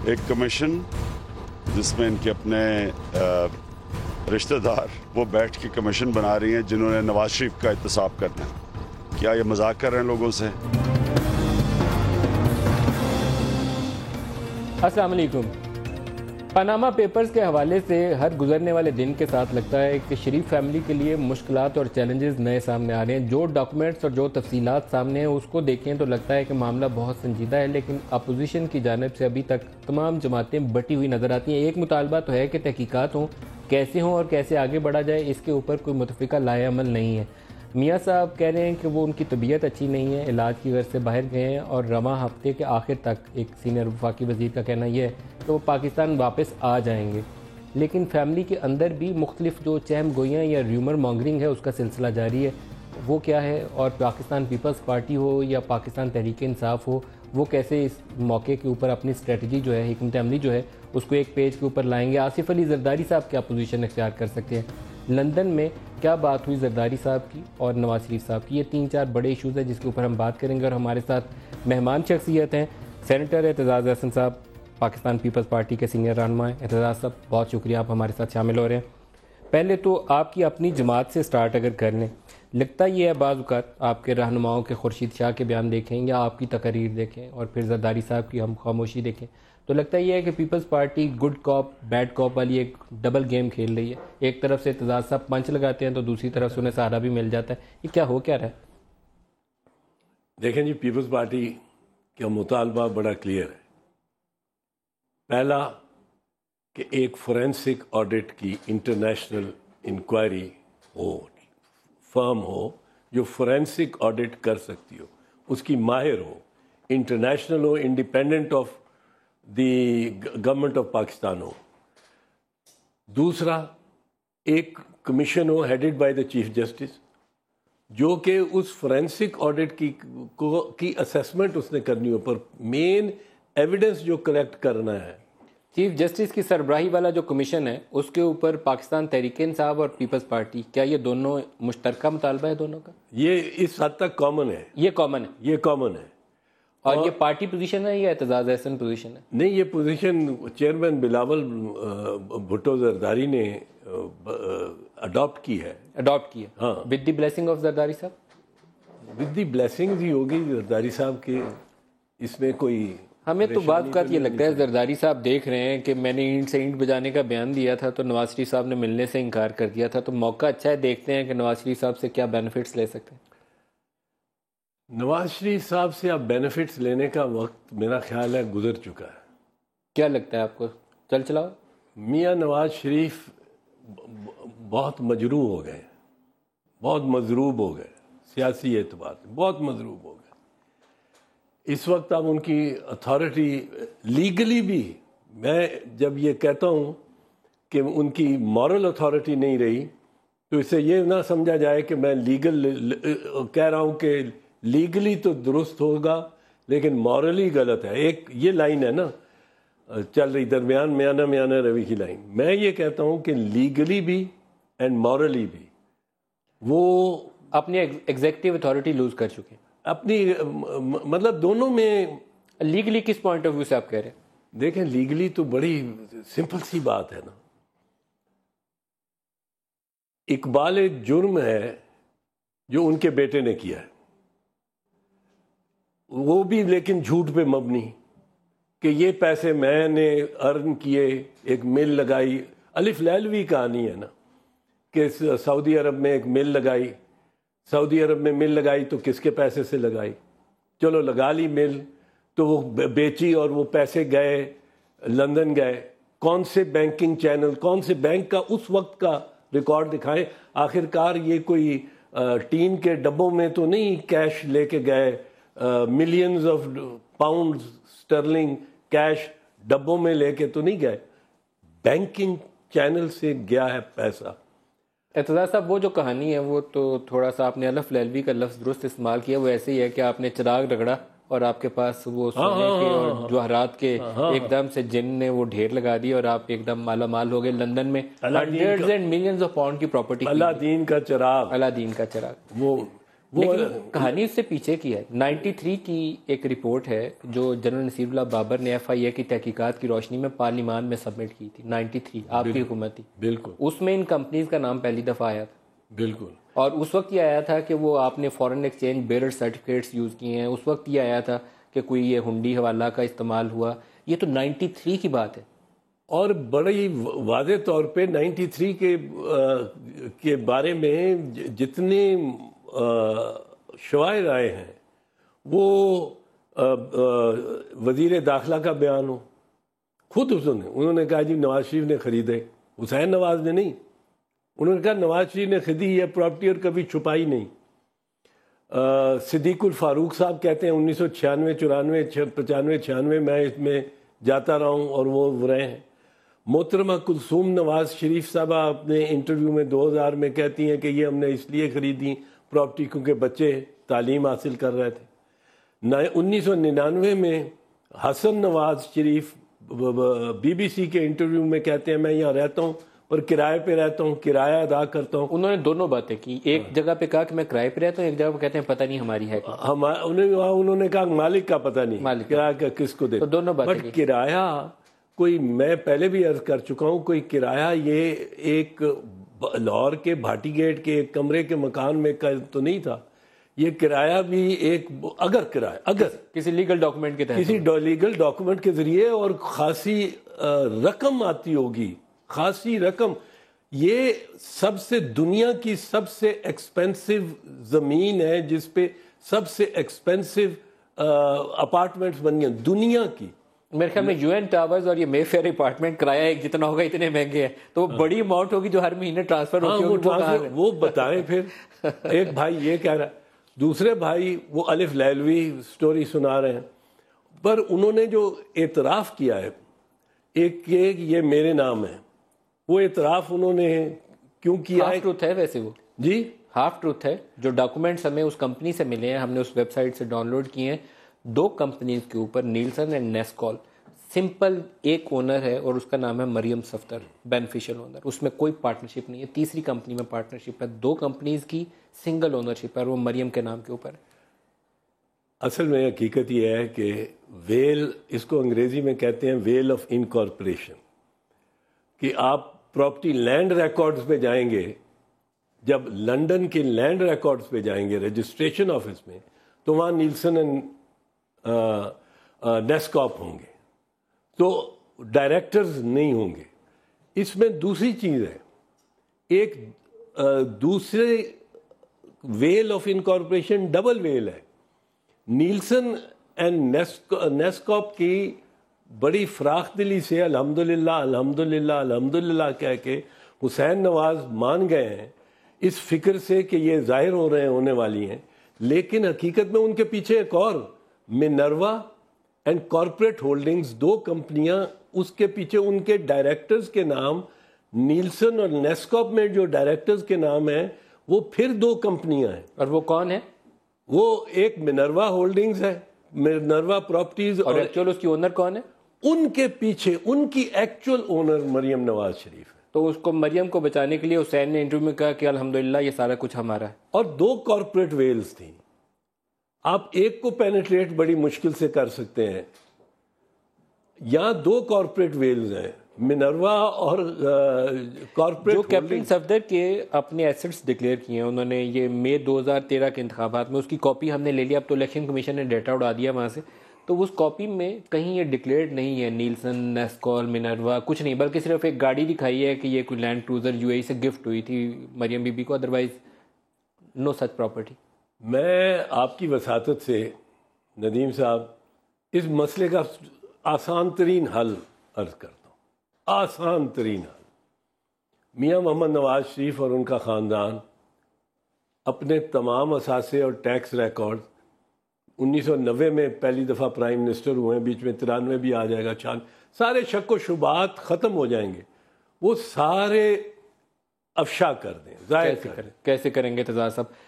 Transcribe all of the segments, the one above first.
ایک کمیشن جس میں ان کے اپنے رشتہ دار وہ بیٹھ کے کمیشن بنا رہی ہیں جنہوں نے نواز شریف کا احتساب کرنا ہے. کیا یہ مذاق کر رہے ہیں لوگوں سے؟ السلام علیکم. پاناما پیپرز کے حوالے سے ہر گزرنے والے دن کے ساتھ لگتا ہے کہ شریف فیملی کے لیے مشکلات اور چیلنجز نئے سامنے آ رہے ہیں. جو ڈاکومنٹس اور جو تفصیلات سامنے ہیں اس کو دیکھیں تو لگتا ہے کہ معاملہ بہت سنجیدہ ہے، لیکن اپوزیشن کی جانب سے ابھی تک تمام جماعتیں بٹی ہوئی نظر آتی ہیں. ایک مطالبہ تو ہے کہ تحقیقات ہوں، کیسے ہوں اور کیسے آگے بڑھا جائے، اس کے اوپر کوئی متفقہ لائے عمل نہیں ہے. میاں صاحب کہہ رہے ہیں کہ وہ ان کی طبیعت اچھی نہیں ہے، علاج کی غرض سے باہر گئے ہیں اور رواں ہفتے کے آخر تک ایک سینئر وفاقی وزیر کا کہنا یہ ہے کہ وہ پاکستان واپس آ جائیں گے. لیکن فیملی کے اندر بھی مختلف جو چہم گوئیاں یا ریومر مانگرنگ ہے اس کا سلسلہ جاری ہے. وہ کیا ہے اور پاکستان پیپلز پارٹی ہو یا پاکستان تحریک انصاف ہو، وہ کیسے اس موقع کے اوپر اپنی اسٹریٹجی جو ہے، حکمت عملی جو ہے اس کو ایک پیج کے اوپر لائیں گے. آصف علی زرداری صاحب کیا پوزیشن اختیار کر سکتے ہیں؟ لندن میں کیا بات ہوئی زرداری صاحب کی اور نواز شریف صاحب کی؟ یہ 3-4 بڑے ایشوز ہیں جس کے اوپر ہم بات کریں گے. اور ہمارے ساتھ مہمان شخصیت ہیں سینیٹر اعتزاز احسن صاحب، پاکستان پیپلز پارٹی کے سینئر رہنما ہیں. اعتزاز صاحب بہت شکریہ، آپ ہمارے ساتھ شامل ہو رہے ہیں. پہلے تو آپ کی اپنی جماعت سے سٹارٹ اگر کر لیں، لگتا یہ ہے بعض اوقات آپ کے رہنماؤں کے خورشید شاہ کے بیان دیکھیں یا آپ کی تقاریر دیکھیں اور پھر زرداری صاحب کی ہم خاموشی دیکھیں تو لگتا یہ ہے کہ پیپلز پارٹی گڈ کاپ بیڈ کاپ والی ایک ڈبل گیم کھیل رہی ہے. ایک طرف سے اعتزاز صاحب پنچ لگاتے ہیں تو دوسری طرف سے انہیں سہارا بھی مل جاتا ہے. یہ کیا ہو کیا رہا ہے؟ دیکھیں جی، پیپلز پارٹی کا مطالبہ بڑا کلیئر ہے. پہلا کہ ایک فورینسک آڈٹ کی انٹرنیشنل انکوائری ہو، فرم ہو جو فورینسک آڈٹ کر سکتی ہو، اس کی ماہر ہو، انٹرنیشنل ہو، independent of the government of Pakistan ہو. دوسرا، ایک کمیشن ہو headed by the chief justice جو کہ اس فورینسک آڈٹ کی اسیسمنٹ اس نے کرنی ہو، پر مین ایویڈنس جو کلیکٹ کرنا ہے. چیف جسٹس کی سربراہی والا جو کمیشن ہے اس کے اوپر پاکستان تحریک انصاف اور پیپلز پارٹی، کیا یہ دونوں مشترکہ مطالبہ ہے دونوں کا؟ یہ اس حد تک کامن ہے. یہ کامن ہے، یہ کامن ہے. اور یہ پارٹی پوزیشن ہے یا اعتزاز احسن پوزیشن ہے؟ نہیں، یہ پوزیشن چیئرمین بلاول بھٹو زرداری نے اڈاپٹ کی ہے. ہاں، with the blessing of Zardari صاحب. ود دی بلیسنگ ہی ہوگی زرداری صاحب کے، اس میں کوئی ہمیں تو بعض اوقات یہ لگتا ہے زرداری صاحب دیکھ رہے ہیں کہ میں نے اینٹ سے اینٹ بجانے کا بیان دیا تھا تو نواز شریف صاحب نے ملنے سے انکار کر دیا تھا، تو موقع اچھا ہے، دیکھتے ہیں کہ نواز شریف صاحب سے کیا بینیفٹس لے سکتے ہیں. نواز شریف صاحب سے اب بینیفٹس لینے کا وقت میرا خیال ہے گزر چکا ہے. کیا لگتا ہے آپ کو؟ چل چلاؤ. میاں نواز شریف بہت مجروح ہو گئے، بہت مضروب ہو گئے، سیاسی اعتبار سے بہت مضروب ہو گئے. اس وقت اب ان کی اتھارٹی لیگلی بھی، میں جب یہ کہتا ہوں کہ ان کی مورل اتھارٹی نہیں رہی تو اسے یہ نہ سمجھا جائے کہ میں کہہ رہا ہوں کہ لیگلی تو درست ہوگا لیکن مورلی غلط ہے. ایک یہ لائن ہے نا چل رہی درمیان میانہ روی کی لائن. میں یہ کہتا ہوں کہ لیگلی بھی اینڈ مورلی بھی وہ اپنی ایگزیکٹو اتھارٹی لوز کر چکے ہیں. اپنی مطلب دونوں میں لیگلی کس پوائنٹ آف ویو سے آپ کہہ رہے ہیں؟ دیکھیں لیگلی تو بڑی سمپل سی بات ہے نا. اقبال ایک جرم ہے جو ان کے بیٹے نے کیا ہے، وہ بھی لیکن جھوٹ پہ مبنی کہ یہ پیسے میں نے ارن کیے، ایک مل لگائی. الف لیلوی کہانی ہے نا کہ سعودی عرب میں ایک مل لگائی، سعودی عرب میں مل لگائی تو کس کے پیسے سے لگائی؟ چلو لگا لی مل تو وہ بیچی اور وہ پیسے گئے لندن گئے. کون سے بینکنگ چینل، کون سے بینک کا اس وقت کا ریکارڈ دکھائیں. آخر کار یہ کوئی ٹین کے ڈبوں میں تو نہیں کیش لے کے گئے، millions of pound Sterling cash ڈبوں میں لے کے تو نہیں گئے، بینکنگ چینل سے گیا ہے پیسہ. اعتزاز صاحب وہ جو کہانی ہے وہ تو تھوڑا سا آپ نے الف لیلوی کا لفظ درست استعمال کیا، وہ ایسے ہی ہے کہ آپ نے چراغ رگڑا اور آپ کے پاس وہ سونے کے اور جواہرات کے ایک دم سے جن نے وہ ڈھیر لگا دی اور آپ ایک دم مالا مال ہو گئے. لندن میں hundreds and millions of pound کی پراپرٹی. اللہ دین کا چراغ، اللہ دین کا چراغ. لیکن کہانی اس سے پیچھے کی ہے. 93 کی ایک رپورٹ ہے جو جنرل نصیر اللہ بابر نے FIA کی تحقیقات کی روشنی میں پارلیمان میں سبمٹ کی تھی. 93 آپ کی حکومت تھی. بالکل. اس میں ان کمپنیز کا نام پہلی دفعہ آیا تھا. بالکل. اور اس وقت یہ آیا تھا کہ وہ آپ نے foreign exchange bearer certificates use کیے ہیں. اس وقت یہ آیا تھا کہ کوئی یہ ہنڈی حوالہ کا استعمال ہوا. یہ تو 93 کی بات ہے. اور بڑی واضح طور پہ 93 کے بارے میں جتنے شوائر آئے ہیں وہ وزیر داخلہ کا بیان ہو. خود انہوں نے کہا جی نواز شریف نے خریدے. حسین نواز نے نہیں. انہوں نے کہا نواز شریف نے خریدی یہ پراپرٹی اور کبھی چھپائی نہیں. صدیق الفاروق صاحب کہتے ہیں 1996 94 95 میں اس میں جاتا رہا ہوں اور وہ رہے ہیں. محترمہ کلثوم نواز شریف صاحبہ اپنے انٹرویو میں 2000 میں کہتی ہیں کہ یہ ہم نے اس لیے خریدی پراپرٹی کیونکہ بچے تعلیم حاصل کر رہے تھے. 1999 میں حسن نواز شریف BBC کے انٹرویو میں کہتے ہیں میں یہاں رہتا ہوں پر کرائے پہ رہتا ہوں, کرایہ ادا کرتا ہوں. انہوں نے دونوں باتیں کی. ایک جگہ پہ کہا کہ میں کرائے پہ رہتا ہوں, ایک جگہ پہ کہتے ہیں پتہ نہیں ہماری ہے. انہوں نے کہا مالک کا پتہ نہیں, کرایہ کا کس کو دے. دونوں باتیں. بٹ کرایہ کوئی, میں پہلے بھی عرض کر چکا ہوں, کوئی کرایہ یہ ایک لاہور کے بھاٹی گیٹ کے ایک کمرے کے مکان میں تو نہیں تھا. یہ کرایہ بھی ایک اگر کسی لیگل ڈاکومنٹ کے تحت, کسی لیگل ڈاکومنٹ کے ذریعے اور خاصی رقم آتی ہوگی, خاصی رقم. یہ سب سے دنیا کی سب سے ایکسپینسو زمین ہے جس پہ سب سے ایکسپینسو اپارٹمنٹس بنی ہیں دنیا کی. میرے خیال میں UN ٹاورز اور یہ مے فیئر اپارٹمنٹ کرایہ ایک جتنا ہوگا اتنے مہنگے ہیں, تو بڑی اماؤنٹ ہوگی جو ہر مہینے ٹرانسفر ہوتی ہوگی. وہ بتائیں پھر. ایک بھائی یہ کہہ رہا ہے, دوسرے بھائی وہ الف لیلوی سٹوری سنا رہے ہیں. پر انہوں نے جو اعتراف کیا ہے ایک کہ یہ میرے نام ہے, وہ اعتراف انہوں نے کیوں کیا ہے؟ ہاف ٹروتھ ہے ویسے وہ. جی ہاف ٹروتھ ہے. جو ڈاکومنٹس ہمیں اس کمپنی سے ملے ہیں, ہم نے اس ویب سائٹ سے ڈاؤن لوڈ کیے ہیں, 2 کمپنیز کے اوپر نیلسن اینڈ نیسکول. سمپل ایک اونر ہے اور اس کا نام ہے مریم صفدر, بینیفیشل اونر. اس میں کوئی پارٹنرشپ نہیں ہے. تیسری کمپنی میں پارٹنرشپ ہے. 2 کمپنیز کی سنگل اونرشپ ہے اور وہ مریم کے نام کے اوپر ہے. اصل میں حقیقت یہ ہے کہ ویل, اس کو انگریزی میں کہتے ہیں ویل آف انکارپوریشن, کہ آپ پراپرٹی لینڈ ریکارڈز پہ جائیں گے, جب لنڈن کے لینڈ ریکارڈز پہ جائیں گے رجسٹریشن آفس میں, تو وہاں نیلسن اینڈ نیسکاپ ہوں گے, تو ڈائریکٹرز نہیں ہوں گے. اس میں دوسری چیز ہے, ایک دوسرے will of incorporation double will ہے. نیلسن اینڈ نیسکاپ کی بڑی فراخ دلی سے الحمدللہ الحمدللہ الحمدللہ کہہ کے حسین نواز مان گئے ہیں اس فکر سے کہ یہ ظاہر ہو رہے ہیں ہونے والی ہیں. لیکن حقیقت میں ان کے پیچھے ایک اور منروا اینڈ کارپوریٹ ہولڈنگز 2 کمپنیاں, اس کے پیچھے ان کے ڈائریکٹرز کے نام نیلسن اور نیسکاپ میں جو ڈائریکٹرز کے نام ہیں وہ پھر 2 کمپنیاں ہیں. اور وہ کون ہے؟ وہ ایک منروا ہولڈنگز ہے, منروا پراپرٹیز. اور ایکچوئل اس کی اونر کون ہے؟ ان کے پیچھے ان کی ایکچوئل اونر مریم نواز شریف ہے. تو اس کو مریم کو بچانے کے لیے حسین نے انٹرویو میں کہا کہ الحمدللہ یہ سارا کچھ ہمارا ہے. اور 2 کارپوریٹ ویلز تھیں. آپ ایک کو پینیٹریٹ بڑی مشکل سے کر سکتے ہیں, یہاں 2 کارپوریٹ ویلز ہیں, منروا اور کارپوریٹ. جو کیپٹن صفدر کے اپنے ایسٹس ڈکلیئر کیے ہیں انہوں نے یہ مئی 2013 کے انتخابات میں, اس کی کاپی ہم نے لے لیا, اب تو الیکشن کمیشن نے ڈیٹا اڑا دیا وہاں سے, تو اس کاپی میں کہیں یہ ڈکلیئرڈ نہیں ہے نیلسن, نیسکول, منروا, کچھ نہیں, بلکہ صرف ایک گاڑی دکھائی ہے کہ یہ کوئی لینڈ کروزر UAE سے گفٹ ہوئی تھی مریم بی بی کو, ادروائز نو سچ پراپرٹی. میں آپ کی وساطت سے ندیم صاحب اس مسئلے کا آسان ترین حل عرض کرتا ہوں. آسان ترین حل, میاں محمد نواز شریف اور ان کا خاندان اپنے تمام اثاثے اور ٹیکس ریکارڈ 1990 میں پہلی دفعہ پرائم منسٹر ہوئے ہیں, بیچ میں 93 بھی آ جائے گا, سارے شک و شبہات ختم ہو جائیں گے, وہ سارے افشا کر دیں, ظاہر کریں. کیسے کریں گے تزار صاحب؟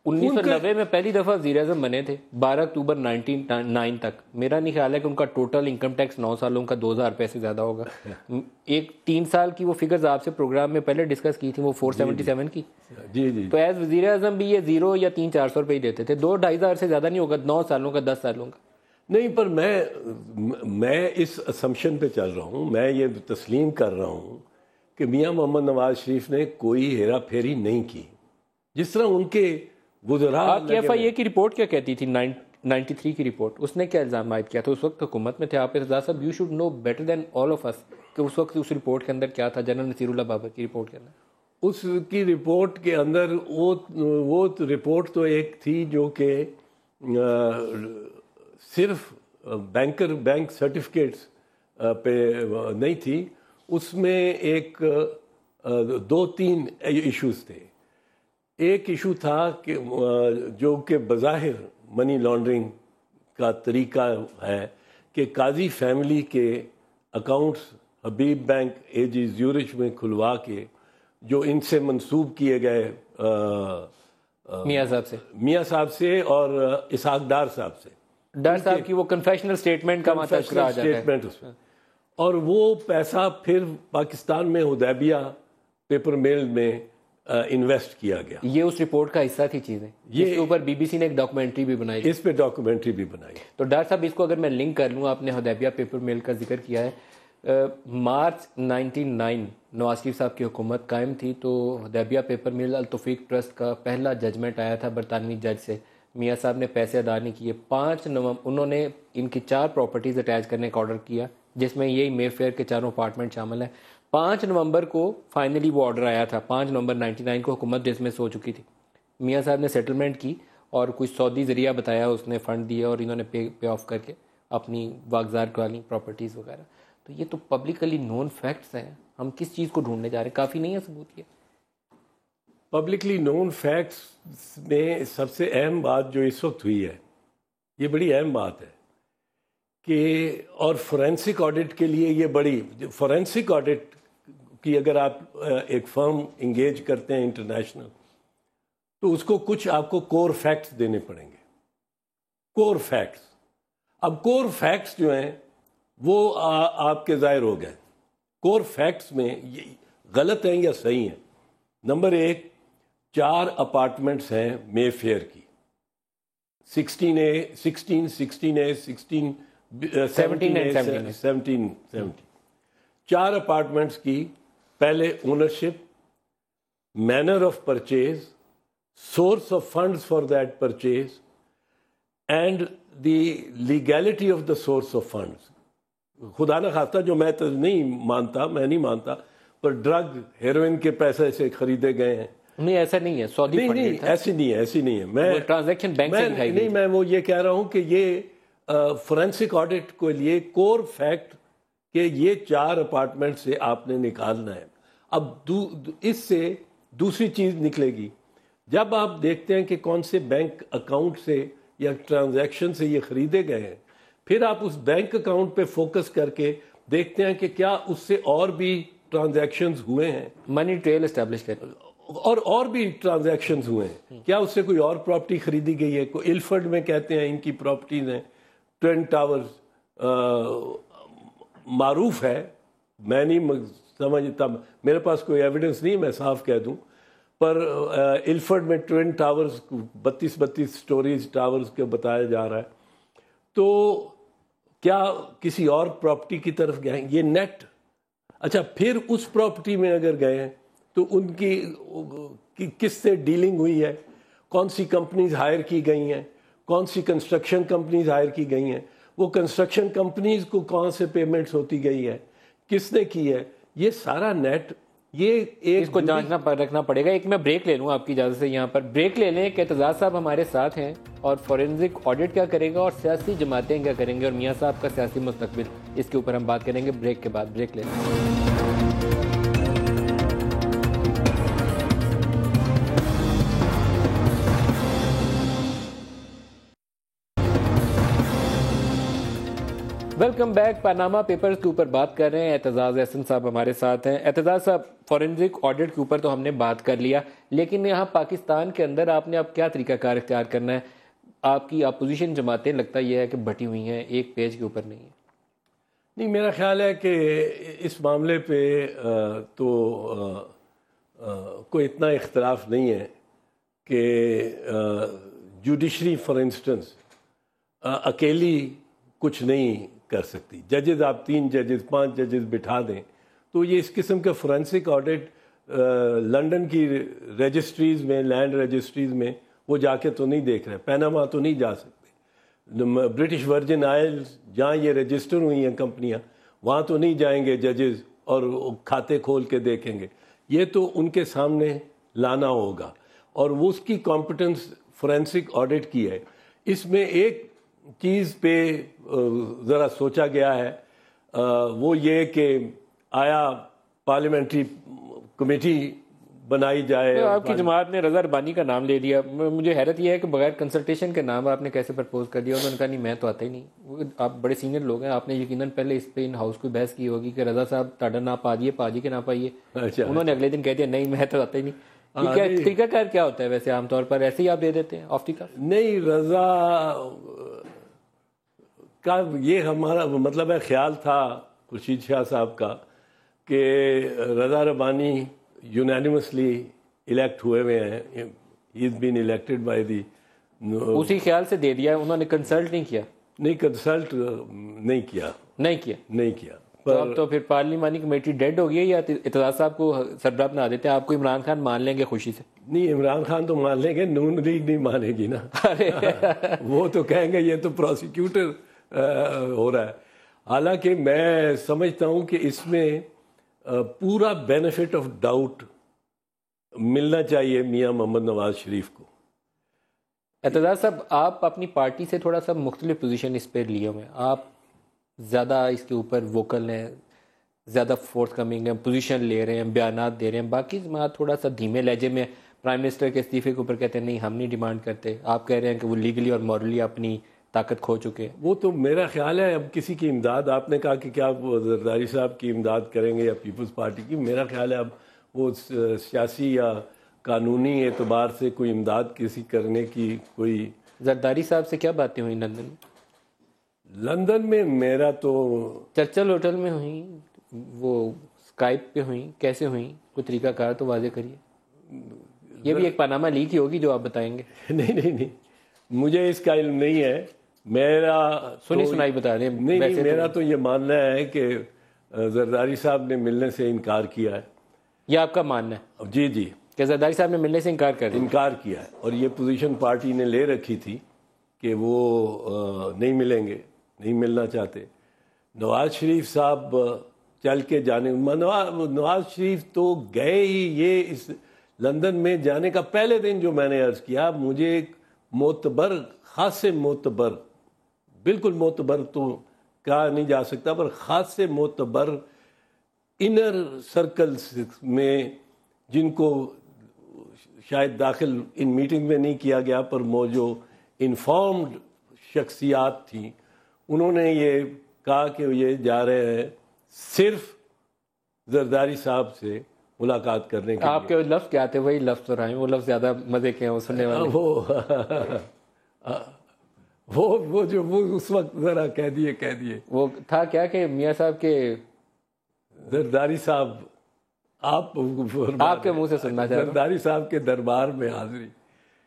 1990 میں پہلی دفعہ وزیر اعظم بنے تھے 12 اکتوبر 1999 تک. میرا نہیں خیال ہے کہ ان کا ٹوٹل انکم ٹیکس 9 سالوں کا 2000 روپے سے زیادہ ہوگا. ایک 3 سال کی وہ فگرز آپ سے پروگرام میں پہلے ڈسکس کی تھی، وہ 477 کی. جی تو ایز وزیر اعظم بھی یہ 0 یا 300-400 روپے ہی دیتے تھے. 2-2.5 سے زیادہ نہیں ہوگا 9 سالوں کا 10 سالوں کا. نہیں، پر میں اس اسمپشن پہ چل رہا ہوں، میں یہ تسلیم کر رہا ہوں کہ میاں محمد نواز شریف نے کوئی ہیرا پھیری نہیں کی. جس طرح ان کے وزراء، آپ کی ایف آئی اے کی رپورٹ کیا کہتی تھی 93 کی رپورٹ، اس نے کیا الزام عائد کیا تھا؟ اس وقت حکومت میں تھے آپ ارتضیٰ صاحب، you should know better than all of us کہ اس وقت اس رپورٹ کے اندر کیا تھا. جنرل نصیر اللہ بابر کی رپورٹ کے اندر، اس کی رپورٹ کے اندر وہ رپورٹ تو ایک تھی جو کہ صرف بینک سرٹیفکیٹس پہ نہیں تھی، اس میں ایک 2-3 ایشوز تھے. ایک ایشو تھا کہ جو کہ بظاہر منی لانڈرنگ کا طریقہ ہے کہ قاضی فیملی کے اکاؤنٹس حبیب بینک اے جی زیورچ میں کھلوا کے جو ان سے منسوب کیے گئے میاں صاحب سے اور اسحاق ڈار صاحب سے، ڈار صاحب کی وہ کنفیشنل سٹیٹمنٹ کا تذکرہ آ جاتا ہے، اور وہ پیسہ پھر پاکستان میں حدیبیہ پیپر میل میں انویسٹ کیا گیا. یہ اس رپورٹ کا حصہ تھی چیزیں. اس کے اوپر بی بی سی نے ایک ڈاکومنٹری بھی بنائی، اس پہ ڈاکومنٹری بھی بنائی. تو ڈاکٹر صاحب اس کو اگر میں لنک کر لوں، آپ نے حدیبیہ پیپر میل کا ذکر کیا ہے. مارچ 99 نواز شریف صاحب کی حکومت قائم تھی تو حدیبیہ پیپر میل التوفیق ٹرسٹ کا پہلا ججمنٹ آیا تھا برطانوی جج سے. میاں صاحب نے پیسے ادا نہیں کیے. 5 نومبر انہوں نے ان کی 4 پراپرٹیز اٹیچ کرنے کا آرڈر کیا، جس میں یہی مے فیئر کے 4 اپارٹمنٹ شامل ہیں. 5 نومبر کو فائنلی وہ آرڈر آیا تھا. 5 نومبر 99 کو حکومت ڈسمس ہو چکی تھی. میاں صاحب نے سیٹلمنٹ کی اور کچھ سعودی ذریعہ بتایا، اس نے فنڈ دیا اور انہوں نے پے آف کر کے اپنی واگزار کرالی پراپرٹیز وغیرہ. تو یہ تو پبلکلی نون فیکٹس ہیں. ہم کس چیز کو ڈھونڈنے جا رہے ہیں؟ کافی نہیں ہے ثبوت یہ؟ پبلکلی نون فیکٹس میں سب سے اہم بات جو اس وقت ہوئی ہے، یہ بڑی اہم بات ہے کہ، اور فورینسک آڈٹ کے لیے یہ بڑی، فورینسک آڈٹ کی اگر آپ ایک فرم انگیج کرتے ہیں انٹرنیشنل، تو اس کو کچھ آپ کو کور فیکٹس دینے پڑیں گے. کور فیکٹس، اب کور فیکٹس جو ہیں وہ آپ کے ظاہر ہو گئے. کور فیکٹس میں یہ غلط ہیں یا صحیح ہیں؟ نمبر 1، 4 اپارٹمنٹس ہیں مے فیئر کی، 17 4 اپارٹمنٹس کی. پہلے ownership, manner of purchase, source of funds for that purchase and the legality of the source of funds. خدا نہ خواستہ جو میں نہیں مانتا پر ڈرگ ہیروئن کے پیسے سے خریدے گئے ہیں. نہیں ایسا نہیں ہے، سعودی نہیں ایسی نہیں ہے. میں ٹرانزیکشن بینک سے دکھائی گئی. میں وہ یہ کہہ رہا ہوں کہ یہ فورینسک آڈٹ کے لیے کور فیکٹ کہ یہ 4 اپارٹمنٹ سے آپ نے نکالنا ہے. اب اس سے دوسری چیز نکلے گی، جب آپ دیکھتے ہیں کہ کون سے بینک اکاؤنٹ سے یا ٹرانزیکشن سے یہ خریدے گئے ہیں، پھر آپ اس بینک اکاؤنٹ پہ فوکس کر کے دیکھتے ہیں کہ کیا اس سے اور بھی ٹرانزیکشنز ہوئے ہیں، منی ٹریل اسٹیبلش کریں، اور بھی ٹرانزیکشنز ہوئے ہیں. کیا اس سے کوئی اور پراپرٹی خریدی گئی ہے؟ کوئی الفرڈ میں کہتے ہیں ان کی پراپرٹیز ہیں، ٹوین ٹاورز معروف ہے. میں نہیں سمجھتا، میرے پاس کوئی ایویڈنس نہیں، میں صاف کہہ دوں، پر الفرڈ میں ٹوین ٹاورز 32 سٹوریز ٹاورز کے بتایا جا رہا ہے. تو کیا کسی اور پراپرٹی کی طرف گئے ہیں؟ یہ نیٹ. اچھا، پھر اس پراپرٹی میں اگر گئے ہیں تو ان کی کس سے ڈیلنگ ہوئی ہے، کون سی کمپنیز ہائر کی گئی ہیں، کون سی کنسٹرکشن کمپنیز ہائر کی گئی ہیں، وہ کنسٹرکشن کمپنیز کو کہاں سے پیمنٹس ہوتی گئی ہے، کس نے کی ہے، یہ سارا نیٹ، یہ ایک اس کو جانچنا رکھنا پڑے گا. ایک میں بریک لے لوں آپ کی اجازت سے، یہاں پر بریک لے لیں کہ اعتزاز صاحب ہمارے ساتھ ہیں اور فورینزک آڈٹ کیا کرے گا اور سیاسی جماعتیں کیا کریں گے اور میاں صاحب کا سیاسی مستقبل، اس کے اوپر ہم بات کریں گے بریک کے بعد. بریک لے لیں. Welcome back. پاناما پیپرز کے اوپر بات کر رہے ہیں. اعتزاز احسن صاحب ہمارے ساتھ ہیں. اعتزاز صاحب, فورینزک آڈٹ کے اوپر تو ہم نے بات کر لیا, لیکن یہاں پاکستان کے اندر آپ نے اب کیا طریقہ کار اختیار کرنا ہے؟ آپ کی اپوزیشن جماعتیں لگتا یہ ہے کہ بٹی ہوئی ہیں, ایک پیج کے اوپر نہیں ہے. نہیں, میرا خیال ہے کہ اس معاملے پہ تو کوئی اتنا اختلاف نہیں ہے کہ جوڈیشری فار انسٹنس اکیلی کچھ نہیں کر سکتی. ججز آپ 3 ججز 5 ججز بٹھا دیں تو یہ اس قسم کا فورینسک آڈٹ لنڈن کی رجسٹریز میں, لینڈ رجسٹریز میں وہ جا کے تو نہیں دیکھ رہے, پیناما تو نہیں جا سکتے, برٹش ورجن آئلز جہاں یہ رجسٹر ہوئی ہیں کمپنیاں وہاں تو نہیں جائیں گے ججز اور کھاتے کھول کے دیکھیں گے. یہ تو ان کے سامنے لانا ہوگا, اور وہ اس کی کمپٹنس فورینسک آڈٹ کی ہے. اس میں ایک چیز پہ ذرا سوچا گیا ہے, وہ یہ کہ آیا پارلیمنٹری کمیٹی بنائی جائے. آپ کی جماعت نے رضا ربانی کا نام لے دیا. مجھے حیرت یہ ہے کہ بغیر کنسلٹیشن کے نام آپ نے کیسے پرپوز کر دیا؟ انہوں نے کہا نہیں میں تو آتا ہی نہیں. آپ بڑے سینئر لوگ ہیں, آپ نے یقیناً پہلے اس پہ ان ہاؤس کو بحث کی ہوگی کہ رضا صاحب تاڑا نہ پاجی کے نہ پائیے. انہوں نے اگلے دن کہہ دیا نہیں میں تو آتا ہی نہیں. طریقہ کار کیا ہوتا ہے ویسے عام طور پر؟ ایسے ہی آپ دے دیتے ہیں آف دی کف؟ نہیں, رضا کا یہ ہمارا مطلب ہے خیال تھا خورشید شاہ صاحب کا کہ رضا ربانی یونینیمسلی الیکٹ ہوئے ہوئے ہیں. ہی از بین الیکٹڈ بائی دی. اسی خیال سے دے دیا, انہوں نے کنسلٹ نہیں کیا؟ نہیں, کنسلٹ نہیں کیا. تو اب تو پھر پارلیمانی کمیٹی ڈیڈ ہو گئی, یا اعتزاز صاحب کو سربراہ بنا دیتے ہیں؟ آپ کو عمران خان مان لیں گے خوشی سے؟ نہیں, عمران خان تو مان لیں گے, نون لیگ نہیں مانے گی نا. وہ تو کہیں گے یہ تو پروسیکیوٹر ہو رہا ہے. حالانکہ میں سمجھتا ہوں کہ اس میں پورا بینیفٹ آف ڈاؤٹ ملنا چاہیے میاں محمد نواز شریف کو. اعتزاز صاحب, آپ اپنی پارٹی سے تھوڑا سا مختلف پوزیشن اس پہ لیے ہوئے ہیں. آپ زیادہ اس کے اوپر ووکل ہیں, زیادہ فورتھ کمنگ ہیں, پوزیشن لے رہے ہیں, بیانات دے رہے ہیں. باقی جماعت تھوڑا سا دھیمے لہجے میں پرائم منسٹر کے استعفے کے اوپر کہتے ہیں نہیں ہم نہیں ڈیمانڈ کرتے. آپ کہہ رہے ہیں کہ وہ لیگلی اور مورلی اپنی طاقت کھو چکے ہیں. وہ تو میرا خیال ہے اب کسی کی امداد, آپ نے کہا کہ کیا آپ زرداری صاحب کی امداد کریں گے یا پیپلز پارٹی کی. میرا خیال ہے اب وہ سیاسی یا قانونی اعتبار سے کوئی امداد کسی کرنے کی کوئی. زرداری صاحب سے کیا باتیں ہوئیں لندن میں؟ لندن میں میرا تو چرچل ہوٹل میں ہوئیں, وہ اسکائپ پہ ہوئیں, کیسے ہوئیں؟ کوئی طریقہ کار تو واضح کریے. یہ بھی ایک پاناما لیک ہی ہوگی جو آپ بتائیں گے. نہیں, مجھے اس کا علم نہیں ہے. میرا سنائی بتا رہے ہیں. نہیں, میرا تو یہ ماننا ہے کہ زرداری صاحب نے ملنے سے انکار کیا ہے. یہ آپ کا ماننا ہے؟ جی, کہ زرداری صاحب نے ملنے سے انکار کیا ہے, اور یہ پوزیشن پارٹی نے لے رکھی تھی کہ وہ نہیں ملیں گے, نہیں ملنا چاہتے. نواز شریف صاحب چل کے جانے, نواز شریف تو گئے ہی. یہ اس لندن میں جانے کا پہلے دن جو میں نے عرض کیا, مجھے ایک معتبر, خاص معتبر, بالکل معتبر تو کہا نہیں جا سکتا, پر خاص سے معتبر انر سرکلز میں جن کو شاید داخل ان میٹنگ میں نہیں کیا گیا, پر وہ جو انفارمڈ شخصیات تھیں انہوں نے یہ کہا کہ یہ جا رہے ہیں صرف زرداری صاحب سے ملاقات کرنے کے. آپ کے لفظ کیا تھے؟ وہی لفظ تو رہے, وہ لفظ زیادہ مزے کے ہیں وہ سننے والے. وہ جو وہ اس وقت ذرا کہہ دیے وہ تھا کیا کہ میاں صاحب کے زرداری صاحب, آپ کے منہ سے سننا چاہتے ہیں, زرداری صاحب کے دربار میں حاضری,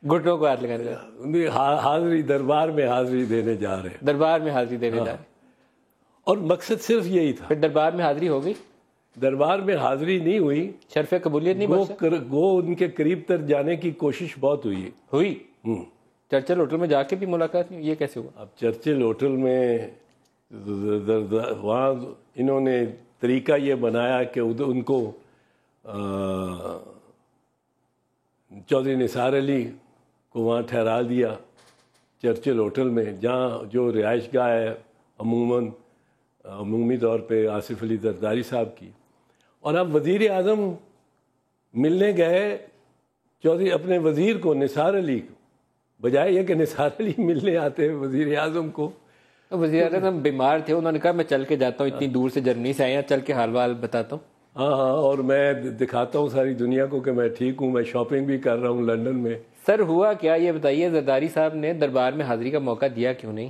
گھٹنوں کو ہاتھ لگانے حاضری, دربار میں حاضری دینے جا رہے ہیں. دربار میں حاضری دینے جا رہے ہیں, اور مقصد صرف یہی تھا. پھر دربار میں حاضری ہو گئی؟ دربار میں حاضری نہیں ہوئی, شرف قبولیت نہیں, وہ ان کے قریب تر جانے کی کوشش بہت ہوئی. چرچل ہوٹل میں جا کے بھی ملاقات نہیں, یہ کیسے ہوا؟ اب چرچل ہوٹل میں وہاں انہوں نے طریقہ یہ بنایا کہ ان کو چودھری نثار علی کو وہاں ٹھہرا دیا چرچل ہوٹل میں, جہاں جو رہائش گاہ ہے عمومی طور پہ آصف علی زرداری صاحب کی. اور اب وزیر اعظم ملنے گئے چودھری اپنے وزیر کو, نثار علی کو, بجائے یہ کہ نثار علی ملنے آتے وزیر اعظم کو. وزیر اعظم بیمار تھے, انہوں نے کہا میں چل کے جاتا ہوں, اتنی دور سے جرمنی سے آئے ہیں, چل کے حال وال بتاتا ہوں. ہاں, اور میں دکھاتا ہوں ساری دنیا کو کہ میں ٹھیک ہوں, میں شاپنگ بھی کر رہا ہوں لندن میں. سر ہوا کیا یہ بتائیے, زرداری صاحب نے دربار میں حاضری کا موقع دیا کیوں نہیں؟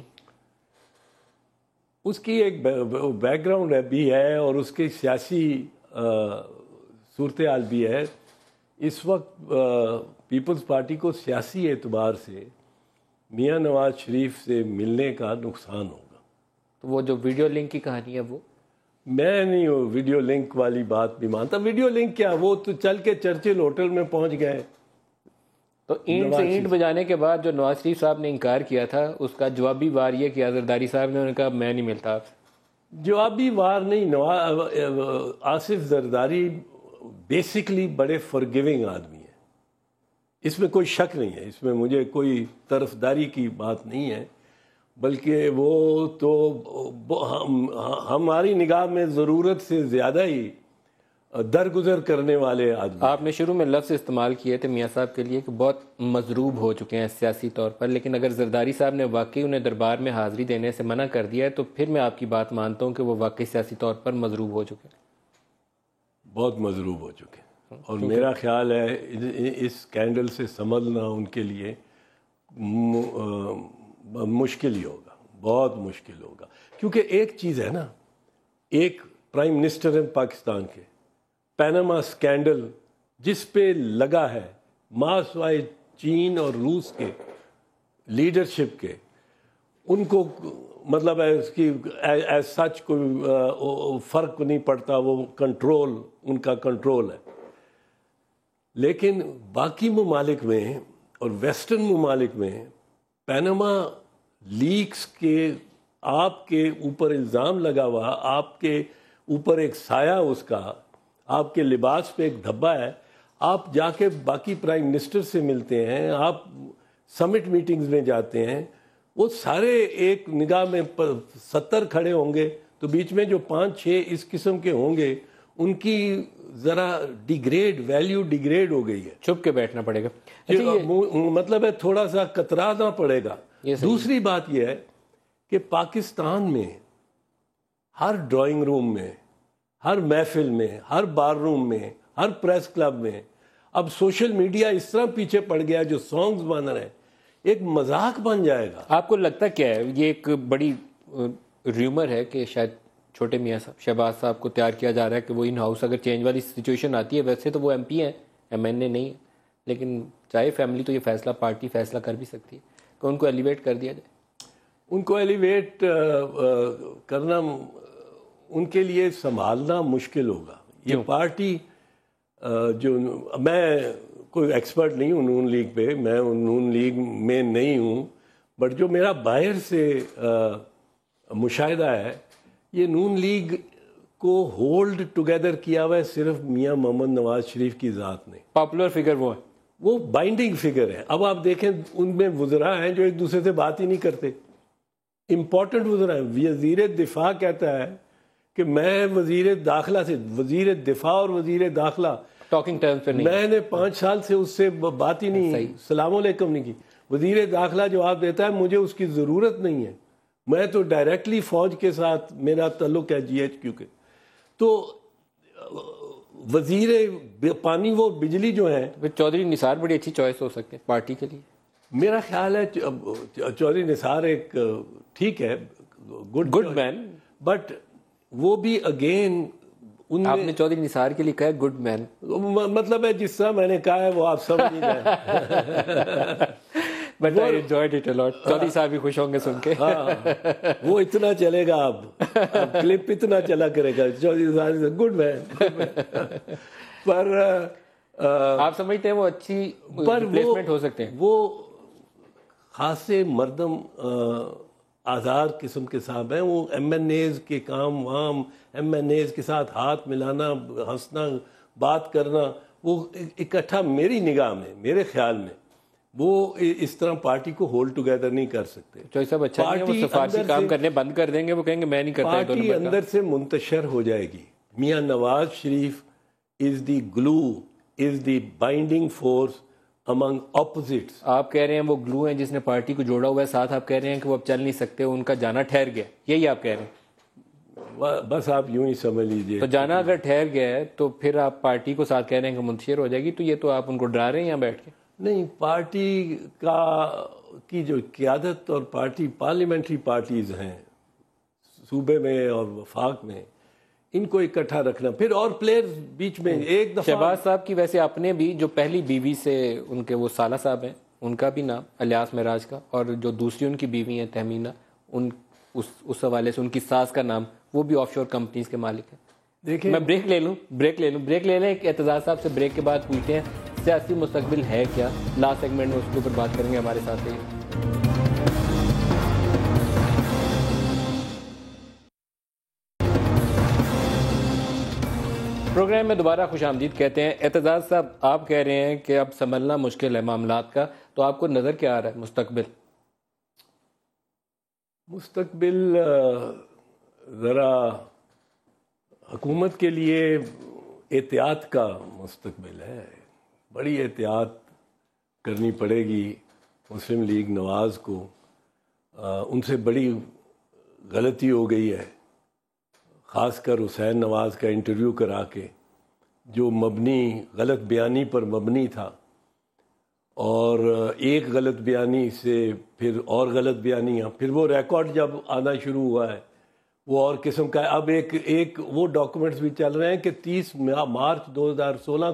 اس کی ایک بیک گراؤنڈ بھی ہے اور اس کی سیاسی صورتحال بھی ہے. اس وقت پیپلز پارٹی کو سیاسی اعتبار سے میاں نواز شریف سے ملنے کا نقصان ہوگا. تو وہ جو ویڈیو لنک کی کہانی ہے وہ میں نہیں وہ ویڈیو لنک والی بات بھی مانتا. ویڈیو لنک کیا, وہ تو چل کے چرچل ہوٹل میں پہنچ گئے. تو اینٹ سے اینٹ بجانے کے بعد جو نواز شریف صاحب نے انکار کیا تھا, اس کا جوابی وار یہ کیا زرداری صاحب نے, انہوں نے کہا میں نہیں ملتا آپ سے. جوابی وار نہیں, آصف زرداری بیسکلی بڑے فرگیونگ آدمی ہیں, اس میں کوئی شک نہیں ہے, اس میں مجھے کوئی طرفداری کی بات نہیں ہے, بلکہ وہ تو ہماری نگاہ میں ضرورت سے زیادہ ہی درگزر کرنے والے آدمی. آپ نے شروع میں لفظ استعمال کیے تھے میاں صاحب کے لیے کہ بہت مضروب ہو چکے ہیں سیاسی طور پر, لیکن اگر زرداری صاحب نے واقعی انہیں دربار میں حاضری دینے سے منع کر دیا ہے تو پھر میں آپ کی بات مانتا ہوں کہ وہ واقعی سیاسی طور پر مضروب ہو چکے ہیں. بہت مضروب ہو چکے ہیں, اور میرا خیال ہے اس اسکینڈل سے سنبھلنا ان کے لیے مشکل ہی ہوگا, بہت مشکل ہوگا. کیونکہ ایک چیز ہے نا, ایک پرائم منسٹر ہے پاکستان کے, پیناما اسکینڈل جس پہ لگا ہے ماسوائے چین اور روس کے لیڈرشپ کے, ان کو مطلب ہے اس کی ایز سچ کوئی فرق نہیں پڑتا, وہ کنٹرول ان کا کنٹرول ہے. لیکن باقی ممالک میں اور ویسٹرن ممالک میں پیناما لیکس کے آپ کے اوپر الزام لگا ہوا, آپ کے اوپر ایک سایہ, اس کا آپ کے لباس پہ ایک دھبا ہے. آپ جا کے باقی پرائم منسٹر سے ملتے ہیں, آپ سمٹ میٹنگز میں جاتے ہیں, وہ سارے ایک نگاہ میں 70 کھڑے ہوں گے, تو بیچ میں جو 5-6 اس قسم کے ہوں گے, ان کی ذرا ویلیو ڈیگریڈ ہو گئی ہے. چھپ کے بیٹھنا پڑے گا, مطلب ہے تھوڑا سا کترانا پڑے گا. دوسری بات یہ ہے کہ پاکستان میں ہر ڈرائنگ روم میں, ہر محفل میں, ہر بار روم میں, ہر پریس کلب میں اب سوشل میڈیا اس طرح پیچھے پڑ گیا, جو سانگز بن رہے ہیں ایک مذاق بن جائے گا. آپ کو لگتا کیا ہے, یہ ایک بڑی ریومر ہے کہ شاید چھوٹے میاں صاحب شہباز صاحب کو تیار کیا جا رہا ہے کہ وہ ان ہاؤس اگر چینج والی سچویشن آتی ہے, ویسے تو وہ ایم پی ہیں, ایم این اے نہیں ہے, لیکن چاہے فیملی تو یہ فیصلہ پارٹی فیصلہ کر بھی سکتی ہے کہ ان کو ایلیویٹ کر دیا جائے. ان کو ایلیویٹ کرنا ان کے لیے سنبھالنا مشکل ہوگا. یہ پارٹی جو, میں کوئی ایکسپرٹ نہیں ہوں نون لیگ پہ, میں نون لیگ میں نہیں ہوں, بٹ جو میرا باہر سے مشاہدہ ہے, یہ نون لیگ کو ہولڈ ٹوگیدر کیا ہوا ہے صرف میاں محمد نواز شریف کی ذات نے. پاپولر فگر وہ ہے, وہ بائنڈنگ فگر ہے. اب آپ دیکھیں ان میں وزراء ہیں جو ایک دوسرے سے بات ہی نہیں کرتے, امپورٹنٹ وزراء ہیں. وزیر دفاع کہتا ہے کہ میں وزیر داخلہ سے, وزیر دفاع اور وزیر داخلہ ٹاکنگ ٹرمز پہ نہیں, میں نے 5 سال سے اس سے بات ہی نہیں, السلام علیکم نہیں کی. وزیر داخلہ جواب دیتا ہے مجھے اس کی ضرورت نہیں ہے, میں تو ڈائریکٹلی فوج کے ساتھ میرا تعلق ہے جی ایچ کیو کے. تو وزیر پانی وہ بجلی جو ہیں, چودھری نثار بڑی اچھی چوائس ہو سکتے ہیں پارٹی کے لیے. میرا خیال ہے چودھری نثار ایک ٹھیک ہے, گڈ مین, بٹ وہ بھی اگین آپ نے چودھری نثار کے لیے کہا ہے گڈ مین, مطلب ہے جس طرح میں نے کہا ہے وہ آپ سمجھ نہیں رہے. But I enjoyed it a lot. Chaudhry صاحب بھی خوش ہوں گے سن کے. وہ اتنا چلے گا, اب کلپ اتنا چلا کرے گا چودھری نثار گڈ مین. پر آپ سمجھتے ہیں وہ اچھی ریپلیسمنٹ ہو سکتے ہیں. وہ خاصے مردم آزاد قسم کے صاحب ہیں. وہ ایم این ایز کے کام وام, ایم این ایز کے ساتھ ہاتھ ملانا, ہنسنا, بات کرنا, وہ اکٹھا میری نگاہ میں, میرے خیال میں وہ اس طرح پارٹی کو ہولڈ ٹوگیدر نہیں کر سکتے. چوہدری صاحب اچھا نہیں ہے, وہ سفارشی کام کرنے بند کر دیں گے, وہ کہیں گے میں نہیں کرتا. پارٹی اندر سے منتشر ہو جائے گی. میاں نواز شریف از دی گلو, از the binding force among opposites. آپ کہہ رہے ہیں وہ گلو ہیں جس نے پارٹی کو جوڑا ہوا ہے، ساتھ آپ کہہ رہے ہیں کہ وہ اب چل نہیں سکتے، ان کا جانا ٹھہر گیا، یہی آپ کہہ رہے ہیں؟ بس آپ یوں ہی سمجھ لیجئے. تو جانا اگر ٹھہر گیا ہے تو پھر آپ پارٹی کو ساتھ کہہ رہے ہیں کہ منتشر ہو جائے گی، تو یہ تو آپ ان کو ڈرا رہے ہیں یہاں بیٹھ کے. نہیں، پارٹی کی جو قیادت اور پارٹی پارلیمنٹری پارٹیز ہیں صوبے میں اور وفاق میں، ان کو اکٹھا رکھنا، پھر اور پلیئرز بیچ میں ایک دفعہ. شہباز صاحب کی ویسے اپنے بھی جو پہلی بیوی سے ان کے وہ سالہ صاحب ہیں، ان کا بھی نام الیاس معراج کا، اور جو دوسری ان کی بیوی ہیں تہمینہ، اس حوالے سے ان کی ساس کا نام، وہ بھی آف شور کمپنیز کے مالک ہیں. دیکھیں، میں بریک لے لیں کہ اعتزاز صاحب سے بریک کے بعد پوچھتے ہیں سیاسی مستقبل ہے کیا. لاسٹ سیگمنٹ میں اس کے اوپر بات کریں گے. ہمارے ساتھ رہیے. پروگرام میں دوبارہ خوش آمدید کہتے ہیں. اعتزاز صاحب، آپ کہہ رہے ہیں کہ اب سنبھلنا مشکل ہے معاملات کا، تو آپ کو نظر کیا آ رہا ہے مستقبل ذرا حکومت کے لیے احتیاط کا مستقبل ہے. بڑی احتیاط کرنی پڑے گی مسلم لیگ نواز کو. ان سے بڑی غلطی ہو گئی ہے، خاص کر حسین نواز کا انٹرویو کرا کے، جو غلط بیانی پر مبنی تھا، اور ایک غلط بیانی سے پھر اور غلط بیانیاں، پھر وہ ریکارڈ جب آنا شروع ہوا ہے وہ اور قسم کا ہے. اب ایک وہ ڈاکومنٹس بھی چل رہے ہیں کہ 30 مارچ 2016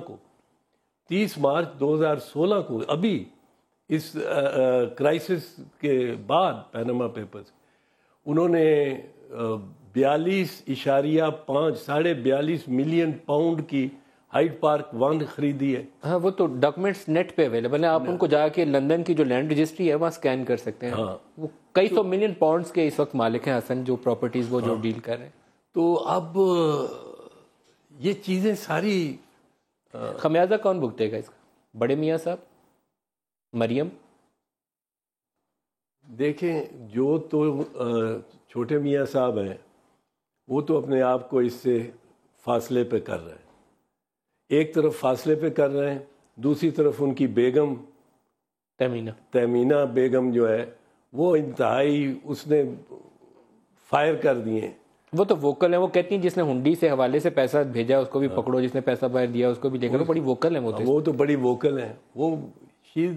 کو ابھی اس کرائسس کے بعد پیناما پیپرز، انہوں نے 42.42 ملین پاؤنڈ کی ہائیڈ پارک 1 خریدی ہے. ہاں، وہ تو ڈاکومنٹس نیٹ پہ اویلیبل ہیں، آپ ان کو جا کے لندن کی جو لینڈ رجسٹری ہے وہاں سکین کر سکتے ہیں. وہ کئی سو ملین پاؤنڈز کے اس وقت مالک ہیں حسن، جو پراپرٹیز وہ جو ڈیل کر رہے ہیں. تو اب یہ چیزیں ساری خمیازہ کون بھگتے گا اس کا؟ بڑے میاں صاحب، مریم؟ دیکھیں، جو تو چھوٹے میاں صاحب ہیں وہ تو اپنے آپ کو اس سے فاصلے پہ کر رہے ہیں. ایک طرف فاصلے پہ کر رہے ہیں، دوسری طرف ان کی بیگم تہمینہ بیگم جو ہے وہ انتہائی، اس نے فائر کر دیے. وہ تو ووکل ہیں، وہ کہتی ہیں جس نے ہنڈی سے حوالے سے پیسہ بھیجا اس کو بھی پکڑو، جس نے پیسہ باہر دیا اس کو بھی لے کر. بڑی ووکل ہیں وہ تو بڑی ووکل ہیں. وہ she is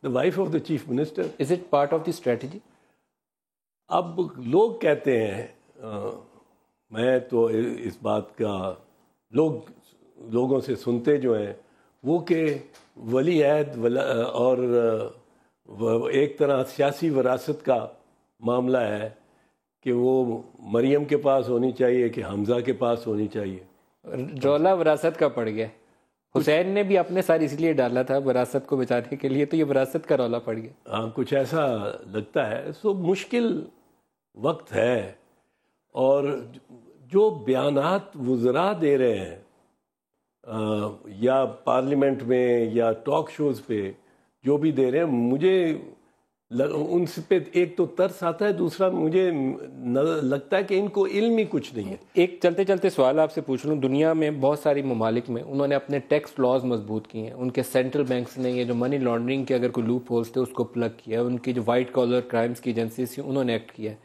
the wife of the chief minister. Is it part of the strategy? اب لوگ کہتے ہیں، میں تو اس بات کا لوگوں سے سنتے جو ہیں وہ کہ ولی عہد اور ایک طرح سیاسی وراثت کا معاملہ ہے کہ وہ مریم کے پاس ہونی چاہیے کہ حمزہ کے پاس ہونی چاہیے. رولا وراثت کا پڑ گیا. حسین نے بھی اپنے ساتھ اس لیے ڈالا تھا وراثت کو بچانے کے لیے، تو یہ وراثت کا رولا پڑ گیا. ہاں، کچھ ایسا لگتا ہے. سو مشکل وقت ہے، اور جو بیانات وزراء دے رہے ہیں یا پارلیمنٹ میں یا ٹاک شوز پہ جو بھی دے رہے ہیں، مجھے ان سے پہ ایک تو ترس آتا ہے، دوسرا مجھے لگتا ہے کہ ان کو علم ہی کچھ نہیں ہے. ایک چلتے چلتے سوال آپ سے پوچھ لوں. دنیا میں بہت ساری ممالک میں انہوں نے اپنے ٹیکس لاز مضبوط کیے ہیں. ان کے سینٹرل بینکس نے یہ جو منی لانڈرنگ کے اگر کوئی لوپ ہولز تھے اس کو پلگ کیا. ان کی جو وائٹ کالر کرائمز کی ایجنسیز تھیں انہوں نے ایکٹ کیا ہے.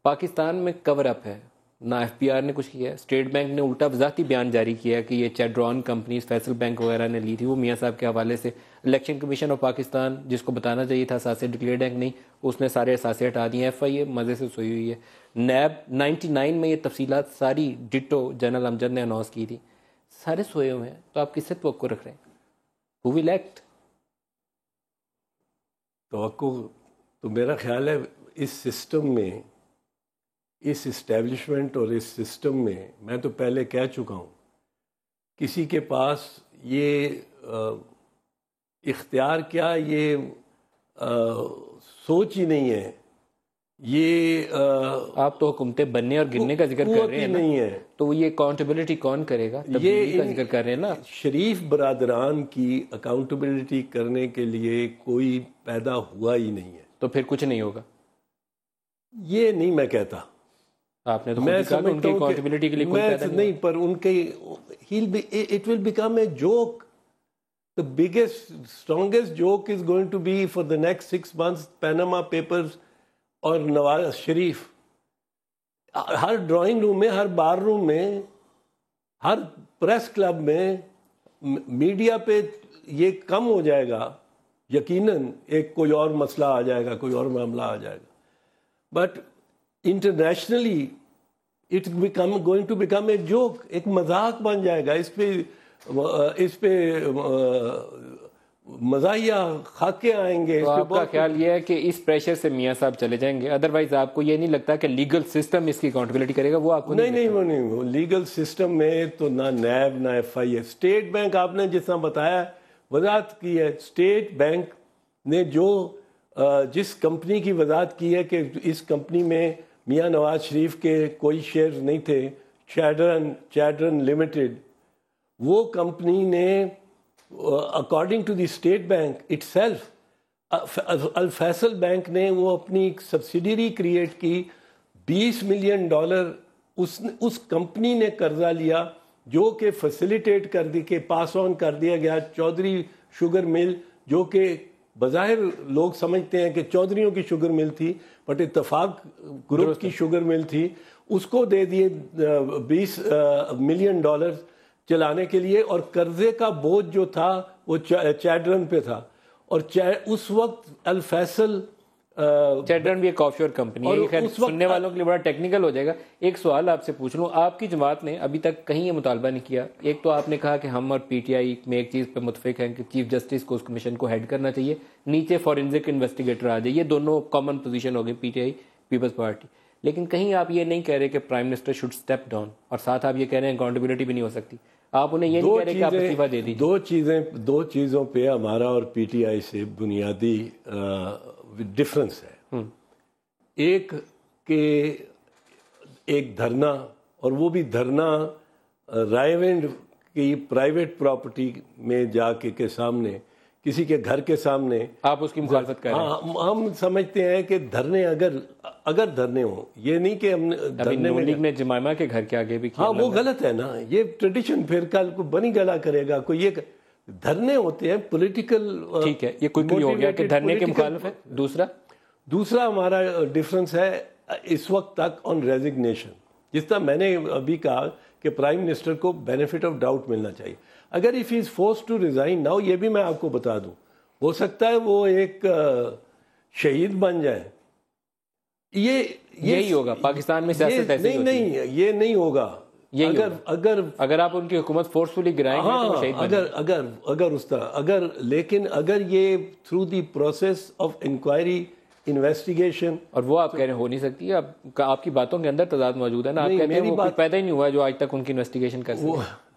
پاکستان میں کور اپ ہے، نہ ایف بی آر نے کچھ کیا ہے. اسٹیٹ بینک نے الٹا ذاتی بیان جاری کیا ہے کہ یہ چیڈرون کمپنیز فیصل بینک وغیرہ نے لی تھی، وہ میاں صاحب کے حوالے سے. الیکشن کمیشن آف پاکستان جس کو بتانا چاہیے تھا اثاثے ڈکلیئرڈ ہیں نہیں، اس نے سارے اثاثے ہٹا دیے. ایف آئی اے مزے سے سوئی ہوئی ہے. نیب 99 میں یہ تفصیلات ساری ڈٹو جنرل امجد نے اناؤنس کی تھی. سارے سوئے ہوئے ہیں، تو آپ کس سے توقع رکھ رہے ہیں؟ ہو ول ایکٹ؟ توقع تو میرا خیال ہے اس سسٹم میں، اس اسٹیبلشمنٹ اور اس سسٹم میں تو پہلے کہہ چکا ہوں، کسی کے پاس یہ اختیار کیا، یہ سوچ ہی نہیں ہے. یہ آپ تو حکومتیں بننے اور گرنے کا ذکر کر رہے ہیں نہیں ہے، تو یہ اکاؤنٹیبلٹی کون کرے گا؟ تبدیلی کا ذکر کر رہے ہیں نا. شریف برادران کی اکاؤنٹیبلٹی کرنے کے لیے کوئی پیدا ہوا ہی نہیں ہے. تو پھر کچھ نہیں ہوگا؟ یہ نہیں میں کہتا. آپ نے تو خود کہا کہ ان کی اکاؤنٹیبلٹی کے لیے کوئی پیدا نہیں، پر ان کے it will become a joke. the biggest, strongest joke is going to be for the next 6 months Panama Papers اور نواز شریف. ہر ڈرائنگ روم میں, ہر بار روم میں, ہر پریس کلب میں, میڈیا پہ یہ کم ہو جائے گا یقیناً. ایک کوئی اور مسئلہ آ جائے گا, کوئی اور معاملہ آ جائے گا, but internationally it going to become a joke, ایک مذاق بن جائے گا. اس پہ مزاحیہ خاکے آئیں گے. تو آپ کا خیال یہ ہے کہ اس پریشر سے میاں صاحب چلے جائیں گے؟ ادروائز آپ کو یہ نہیں لگتا کہ لیگل سسٹم اس کی اکاؤنٹیبلٹی کرے گا؟ وہ آپ کو نہیں, وہ لیگل سسٹم میں تو نہ نیب نہ ایف آئی اے. اسٹیٹ بینک آپ نے جس طرح بتایا, وضاحت کی ہے, اسٹیٹ بینک نے جس کمپنی کی وضاحت کی ہے کہ اس کمپنی میں میاں نواز شریف کے کوئی شیئرز نہیں تھے, چیڈرن لمیٹڈ, وہ کمپنی نے according to the state bank itself, al Faisal bank نے وہ اپنی ایک سبسیڈری کریٹ کی, $20 ملین اس کمپنی نے قرضہ لیا جو کہ فیسیلیٹیٹ کر دی کے پاس آن کر دیا گیا چودھری شوگر مل, جو کہ بظاہر لوگ سمجھتے ہیں کہ چودھریوں کی شوگر مل تھی بٹ اتفاق گروپ کی شوگر مل تھی. اس کو دے دیے $20 ملین چلانے کے لیے, اور قرضے کا بوجھ جو تھا وہ چیڈرن پہ تھا. اور اس وقت الفیصل, چیڈرن بھی ایک آف شور کمپنی ہے, سننے والوں کے لیے بڑا ٹیکنیکل ہو جائے گا. ایک سوال آپ سے پوچھ لوں, آپ کی جماعت نے ابھی تک کہیں یہ مطالبہ نہیں کیا. ایک تو آپ نے کہا کہ ہم اور پی ٹی آئی میں ایک چیز پہ متفق ہیں کہ چیف جسٹس کو اس کمیشن کو ہیڈ کرنا چاہیے, نیچے فورینزک انویسٹیگیٹر آ جائے. یہ دونوں کامن پوزیشن ہو گئی پی ٹی آئی پیپلز پارٹی. لیکن کہیں آپ یہ نہیں کہہ رہے کہ prime minister should step down, اور ساتھ آپ یہ کہہ رہے ہیں اکاؤنٹیبلٹی بھی نہیں ہو سکتی. آپ انہیں یہ نہیں کہہ رہے کہ آپ استعفیٰ دے دیجیے. دو چیزوں پہ ہمارا اور پی ٹی آئی سے بنیادی ڈفرنس ہے. ایک کہ ایک دھرنا, اور وہ بھی دھرنا رائے ونڈ کی پرائیویٹ پراپرٹی میں جا کے سامنے, کسی کے گھر کے سامنے آپ اس کی مخالفت کر رہے ہیں. ہم سمجھتے ہیں کہ دھرنے اگر دھرنے ہوں, یہ نہیں کہ ہم نون لیگ نے جمائمہ کے گھر کے آگے بھی کیا. ہاں وہ غلط ہے نا, یہ ٹریڈیشن پھر کل کو بنی گلا کرے گا کوئی. یہ دھرنے ہوتے ہیں پولیٹیکل. ٹھیک ہے, یہ کوئی ہو گیا کہ دھرنے کے مخالف ہے. دوسرا ہمارا ڈفرنس ہے اس وقت تک آن ریزگنیشن. جس طرح میں نے ابھی کہا کہ پرائم منسٹر کو بینیفٹ آف ڈاؤٹ ملنا چاہیے. اگر if he is forced to resign now, یہ بھی میں آپ کو بتا دوں, ہو سکتا ہے وہ ایک شہید بن جائے. یہی ہوگا پاکستان میں سیاست ایسی ہوتی ہے. نہیں, یہ نہیں ہوگا. اگر آپ ان کی حکومت فورسفلی گرائیں گے تو شہید بن جائیں. اگر اس طرح لیکن اگر یہ through the process of inquiry investigation, اور وہ آپ کہہ رہے ہیں ہو نہیں سکتی. آپ کی باتوں کے اندر تضاد موجود ہے نا. آپ کہتے ہیں وہ کوئی پیدا ہی نہیں ہوا جو آج تک ان کی انویسٹیگیشن کر سکے.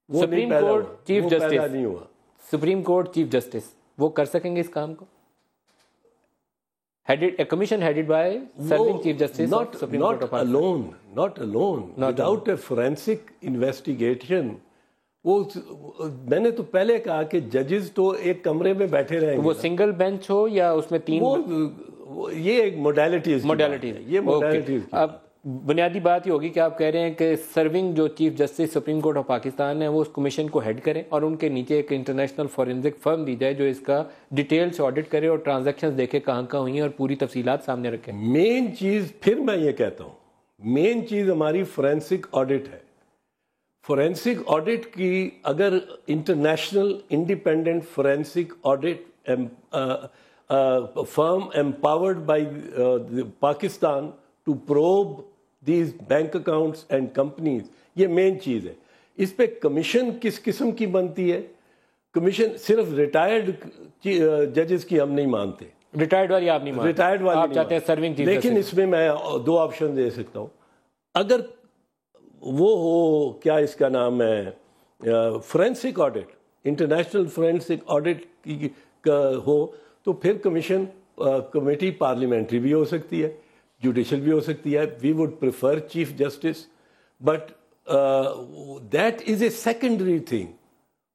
سپریم کورٹ چیف جسٹس نہیں ہوا. سپریم کورٹ چیف جسٹس وہ کر سکیں گے اس کام کو؟ Commission headed by serving chief justice of Supreme Court of Pakistan. Not alone. Without a forensic investigation. وہ میں نے تو پہلے کہا کہ ججز تو ایک کمرے میں بیٹھے رہیں گے. وہ سنگل بینچ ہو یا اس میں 3, یہ ایک موڈیلٹیز. یہ موڈیلٹیز. اب بنیادی بات یہ ہوگی کہ آپ کہہ رہے ہیں کہ سرونگ جو chief justice supreme court of Pakistan ہے وہ اس کمیشن کو ہیڈ کریں, اور ان کے نیچے ایک انٹرنیشنل فورینزک فرم دی جائے جو اس کا ڈیٹیل سے آڈٹ کرے اور ٹرانزیکشنز دیکھے کہاں ہوئی ہیں اور پوری تفصیلات سامنے رکھیں. مین چیز پھر میں یہ کہتا ہوں, مین چیز ہماری فورینسک آڈٹ ہے. فورینسک آڈٹ کی اگر international independent forensic audit firm empowered by Pakistan to probe these bank accounts and companies, یہ مین چیز ہے. اس پہ کمیشن کس قسم کی بنتی ہے؟ کمیشن صرف ریٹائرڈ ججز کی ہم نہیں مانتے. ریٹائرڈ والی آپ نہیں مانتے, ریٹائرڈ والی آپ چاہتے ہیں سرونگ چیف. لیکن اس میں 2 آپشن دے سکتا ہوں. اگر وہ ہو کیا اس کا نام ہے forensic audit, international forensic audit ہو, تو پھر کمیٹی پارلیمنٹری بھی ہو سکتی ہے, جوڈیشل بھی ہو سکتی ہے. We would prefer chief justice, but that is a secondary thing.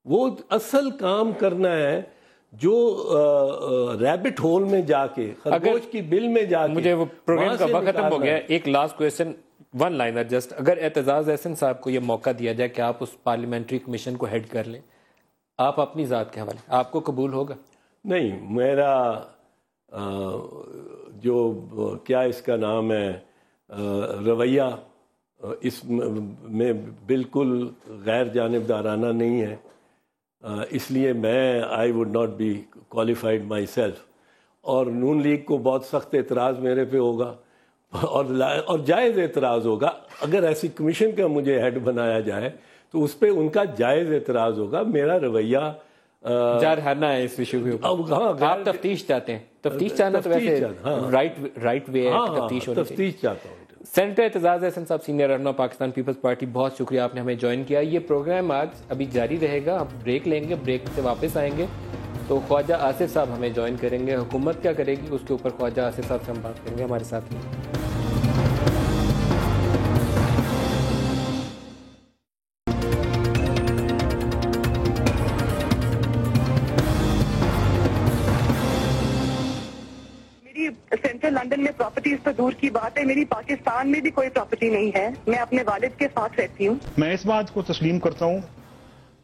وہ اصل کام کرنا ہے جو ریبٹ ہول میں جا کے, خرگوش کی بل میں جا کے. مجھے وہ پروگرام کا وقت ختم ہو گیا. ایک لاسٹ کویسچن, 1 لائنر جسٹ. اگر اعتزاز احسن صاحب کو یہ موقع دیا جائے کہ آپ اس پارلیمنٹری کمیشن کو ہیڈ کر لیں, آپ اپنی ذات کے حوالے آپ کو قبول ہوگا؟ نہیں، میرا جو کیا اس کا نام ہے رویہ اس میں بالکل غیر جانبدارانہ نہیں ہے، اس لیے میں I would not be qualified myself. اور نون لیگ کو بہت سخت اعتراض میرے پہ ہوگا اور جائز اعتراض ہوگا. اگر ایسی کمیشن کا مجھے ہیڈ بنایا جائے تو اس پہ ان کا جائز اعتراض ہوگا. میرا رویہ جارحانہ ہے اس ایشو کے اوپر. آپ تفتیش چاہتے ہیں؟ تفتیش چاہنا تو ویسے رائٹ وے ہے، تفتیش ہونی چاہیے. تفتیش چاہتا ہوں. سینیٹر اعتزاز احسن صاحب، سینئر رہنما پاکستان پیپلز پارٹی، بہت شکریہ آپ نے ہمیں جوائن کیا. یہ پروگرام آج ابھی جاری رہے گا، ہم بریک لیں گے، بریک سے واپس آئیں گے تو خواجہ آصف صاحب ہمیں جوائن کریں گے. حکومت کیا کرے گی اس کے اوپر خواجہ آصف صاحب سے ہم بات کریں گے. ہمارے ساتھ ہیں. سینٹرل لندن میں پراپرٹیز تو دور کی بات ہے، میری پاکستان میں بھی کوئی پراپرٹی نہیں ہے. میں اپنے والد کے ساتھ رہتی ہوں. میں اس بات کو تسلیم کرتا ہوں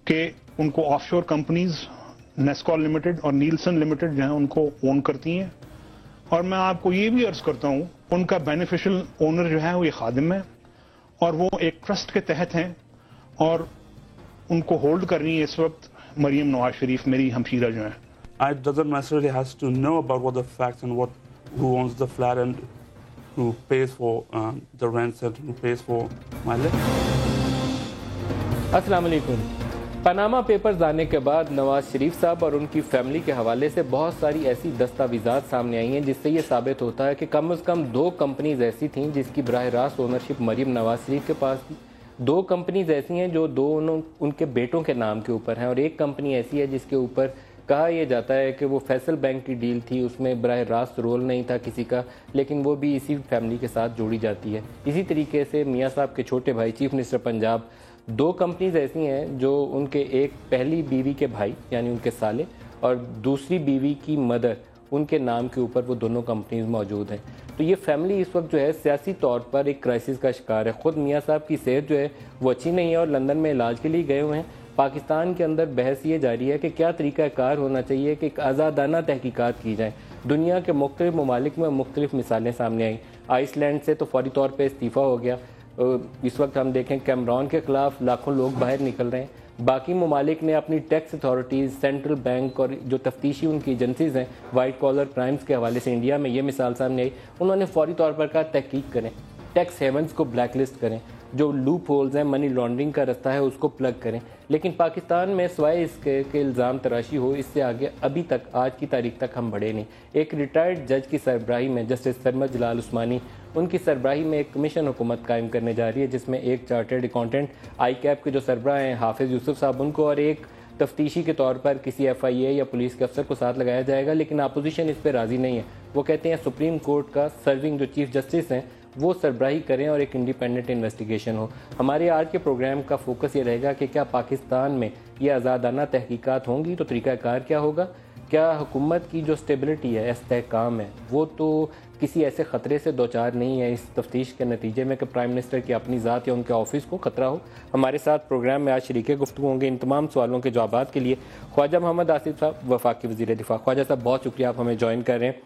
کہ ان کو آف شور کمپنیز نیسکول لمیٹڈ اور نیلسن لمیٹڈ جو ہیں ان کو اون کرتی ہیں، اور میں آپ کو یہ بھی عرض کرتا ہوں ان کا بینیفیشل اونر جو ہے وہ یہ خادم ہے اور وہ ایک ٹرسٹ کے تحت ہیں اور ان کو ہولڈ کر رہی ہے اس وقت مریم نواز شریف، میری ہمشیرہ جو ہیں. I doesn't necessarily has to know about what the facts and who owns the flat and who pays for the rents and who pays for my living. السلام علیکم. پاناما پیپرز آنے کے بعد نواز شریف صاحب اور ان کی فیملی کے حوالے سے بہت ساری ایسی دستاویزات سامنے آئی ہیں جس سے یہ ثابت ہوتا ہے کہ کم از کم 2 کمپنیز ایسی تھیں جس کی براہ راست اونرشپ مریم نواز شریف کے پاس تھی. 2 کمپنیز ایسی ہیں جو دونوں ان کے بیٹوں کے نام کے اوپر ہیں، اور ایک کمپنی ایسی ہے جس کے اوپر کہا یہ جاتا ہے کہ وہ فیصل بینک کی ڈیل تھی، اس میں براہ راست رول نہیں تھا کسی کا، لیکن وہ بھی اسی فیملی کے ساتھ جوڑی جاتی ہے. اسی طریقے سے میاں صاحب کے چھوٹے بھائی چیف منسٹر پنجاب، 2 کمپنیز ایسی ہیں جو ان کے ایک پہلی بیوی کے بھائی یعنی ان کے سالے اور دوسری بیوی کی مدر، ان کے نام کے اوپر وہ دونوں کمپنیز موجود ہیں. تو یہ فیملی اس وقت جو ہے سیاسی طور پر ایک کرائسس کا شکار ہے. خود میاں صاحب کی صحت جو ہے وہ اچھی نہیں ہے اور لندن میں علاج کے لیے گئے ہوئے ہیں. پاکستان کے اندر بحث یہ جاری ہے کہ کیا طریقہ کار ہونا چاہیے کہ ایک آزادانہ تحقیقات کی جائیں. دنیا کے مختلف ممالک میں مختلف مثالیں سامنے آئیں. آئس لینڈ سے تو فوری طور پہ استعفیٰ ہو گیا. اس وقت ہم دیکھیں کیمرون کے خلاف لاکھوں لوگ باہر نکل رہے ہیں. باقی ممالک نے اپنی ٹیکس اتھارٹیز، سینٹرل بینک اور جو تفتیشی ان کی ایجنسیز ہیں وائٹ کالر کرائمز کے حوالے سے انڈیا میں یہ مثال سامنے آئی، انہوں نے فوری طور پر کہا تحقیق کریں، ٹیکس ہیونز کو بلیک لسٹ کریں، جو لوپ ہولز ہیں منی لانڈرنگ کا رستہ ہے اس کو پلگ کریں. لیکن پاکستان میں سوائے اس کے الزام تراشی ہو، اس سے آگے ابھی تک آج کی تاریخ تک ہم بڑھے نہیں. ایک ریٹائرڈ جج کی سربراہی میں جسٹس سرمد جلال عثمانی، ان کی سربراہی میں ایک کمیشن حکومت قائم کرنے جا رہی ہے جس میں ایک چارٹرڈ اکاؤنٹنٹ آئی کیپ کے جو سربراہ ہیں حافظ یوسف صاحب ان کو، اور ایک تفتیشی کے طور پر کسی ایف آئی اے یا پولیس کے افسر کو ساتھ لگایا جائے گا. لیکن اپوزیشن اس پہ راضی نہیں ہے. وہ کہتے ہیں سپریم کورٹ کا سرونگ جو چیف جسٹس ہیں وہ سربراہی کریں اور ایک انڈیپینڈنٹ انویسٹیگیشن ہو. ہمارے آج کے پروگرام کا فوکس یہ رہے گا کہ کیا پاکستان میں یہ آزادانہ تحقیقات ہوں گی تو طریقہ کار کیا ہوگا. کیا حکومت کی جو اسٹیبلٹی ہے، استحکام ہے، وہ تو کسی ایسے خطرے سے دوچار نہیں ہے اس تفتیش کے نتیجے میں کہ پرائم منسٹر کی اپنی ذات یا ان کے آفس کو خطرہ ہو. ہمارے ساتھ پروگرام میں آج شریک گفتگو ہوں گے. ان تمام سوالوں کے جوابات کے لیے خواجہ محمد آصف صاحب، وفاقی وزیر دفاع. خواجہ صاحب بہت شکریہ آپ ہمیں جوائن کر رہے ہیں.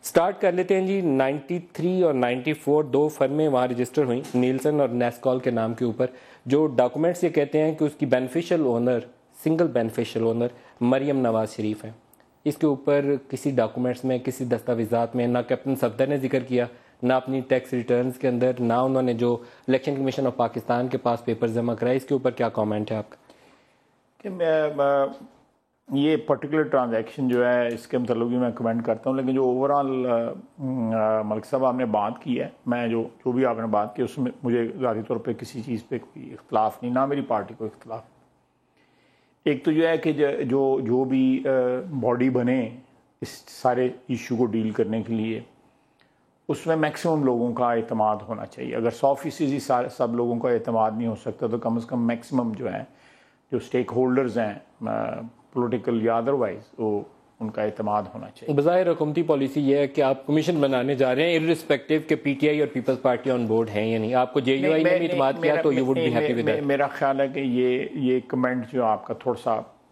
سٹارٹ کر لیتے ہیں جی. 93 اور 94 2 فرمیں وہاں رجسٹر ہوئیں نیلسن اور نیسکول کے نام کے اوپر. جو ڈاکومنٹس یہ کہتے ہیں کہ اس کی beneficial owner, single beneficial owner Maryam Nawaz Sharif ہیں. اس کے اوپر کسی ڈاکومنٹس میں، کسی دستاویزات میں نہ کیپٹن صفدر نے ذکر کیا، نہ اپنی ٹیکس ریٹرنز کے اندر، نہ انہوں نے جو الیکشن کمیشن آف پاکستان کے پاس پیپر جمع کرائے. اس کے اوپر کیا کامنٹ ہے آپ کا؟ کہ یہ پرٹیکولر ٹرانزیکشن جو ہے اس کے متعلق بھی میں کمنٹ کرتا ہوں، لیکن جو اوور آل ملک صاحب آپ نے بات کی ہے، میں جو بھی آپ نے بات کی اس میں مجھے ذاتی طور پہ کسی چیز پہ کوئی اختلاف نہیں، نہ میری پارٹی کو اختلاف. ایک تو جو ہے کہ جو بھی باڈی بنے اس سارے ایشو کو ڈیل کرنے کے لیے، اس میں میکسیمم لوگوں کا اعتماد ہونا چاہیے. اگر 100% سب لوگوں کا اعتماد نہیں ہو سکتا تو کم از کم میکسیمم جو ہے جو اسٹیک ہولڈرز ہیں پولیٹیکل یا ادروائز، وہ ان کا اعتماد ہونا چاہیے. بظاہر حکومتی پالیسی یہ ہے کہ آپ کمیشن بنانے جا رہے ہیں ارسپیکٹیو کہ پی ٹی آئی اور پیپلز پارٹی آن بورڈ ہیں یا نہیں. آپ کو جے یو آئی نے بھی اعتماد کیا تو you would be happy with that. میرا خیال ہے کہ یہ کمنٹ جو آپ کا تھوڑا سا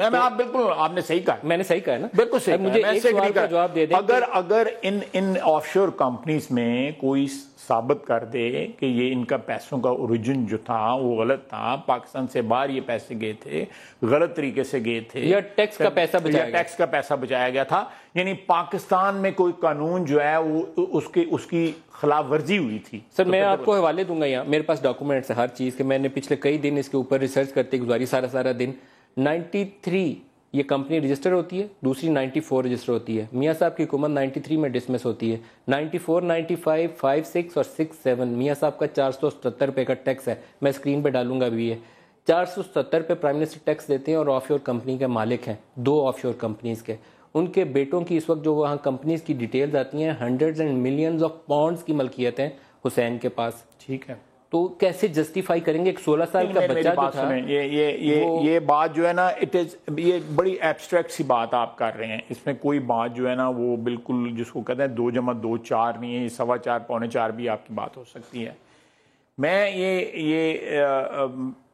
میں آپ بالکل آپ نے صحیح کہا, میں نے صحیح کہا نا, بالکل صحیح. مجھے ایک سوال کا جواب دے دیں. اگر ان آف شور کمپنیز میں کوئی ثابت کر دے کہ یہ ان کا پیسوں کا اوریجن جو تھا وہ غلط تھا, پاکستان سے باہر یہ پیسے گئے تھے, غلط طریقے سے گئے تھے, یا ٹیکس کا پیسہ بچایا گیا تھا, یعنی پاکستان میں کوئی قانون جو ہے وہ اس کی خلاف ورزی ہوئی تھی. سر میں آپ کو حوالے دوں گا, یہاں میرے پاس ڈاکومنٹس ہے ہر چیز کے, میں نے پچھلے کئی دن اس کے اوپر ریسرچ کرتے گزاری, سارا دن. 93 یہ کمپنی رجسٹر ہوتی ہے, دوسری 94 رجسٹر ہوتی ہے. میاں صاحب کی حکومت 93 میں ڈسمس ہوتی ہے. 94, 95, 56 اور 67 میاں صاحب کا 477 روپے کا ٹیکس ہے, میں اسکرین پہ ڈالوں گا ابھی. یہ 470 پہ پرائم منسٹر ٹیکس دیتے ہیں, اور آف شور کمپنی کے مالک ہیں 2 آف شور کمپنیز کے. ان کے بیٹوں کی اس وقت جو وہاں کمپنیز کی ڈیٹیلز آتی ہیں, hundreds and millions of pounds کی ملکیت ہیں حسین کے پاس. ٹھیک ہے, تو کیسے جسٹیفائی کریں گے؟ ایک 16 سال کا بچہ جو تھا. یہ بات جو ہے نا, یہ بڑی ایبسٹریکٹ سی بات آپ کر رہے ہیں. اس میں کوئی بات جو ہے نا وہ بالکل جس کو کہتے ہیں 2 + 2 4 نہیں ہے, 4.25 پونے 4 بھی آپ کی بات ہو سکتی ہے. میں یہ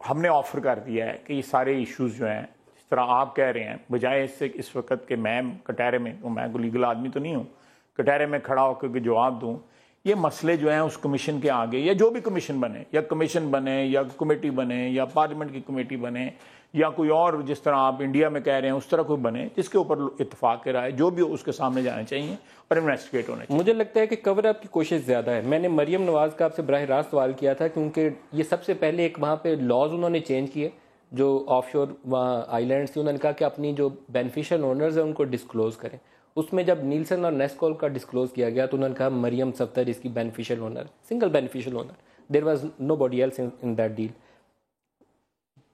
ہم نے آفر کر دیا ہے کہ یہ سارے ایشوز جو ہیں جس طرح آپ کہہ رہے ہیں, بجائے اس سے اس وقت کہ میں کٹہرے میں, میں کوئی لیگل آدمی تو نہیں ہوں, کٹہرے میں کھڑا ہو کے جواب دوں, یہ مسئلے جو ہیں اس کمیشن کے آگے, یا جو بھی کمیشن بنے, یا کمیشن بنے یا کمیٹی بنے یا پارلیمنٹ کی کمیٹی بنے یا کوئی اور جس طرح آپ انڈیا میں کہہ رہے ہیں اس طرح کوئی بنے, جس کے اوپر اتفاق کے رائے جو بھی اس کے سامنے جانے چاہیے اور انویسٹیگیٹ ہونے چاہیے. مجھے لگتا ہے کہ کور اپ کی کوشش زیادہ ہے. میں نے مریم نواز کا آپ سے براہ راست سوال کیا تھا, کیونکہ یہ سب سے پہلے ایک وہاں پہ لاز انہوں نے چینج کیے جو آف شور وہاں آئی لینڈس تھی. انہوں نے کہا کہ اپنی جو بینیفیشل اونرز ہیں ان کو ڈسکلوز کریں. اس میں جب نیلسن اور نیسکول کا ڈسکلوز کیا گیا تو انہوں نے کہا مریم صفدر اس کی beneficial owner, single beneficial owner, there was nobody else in that deal.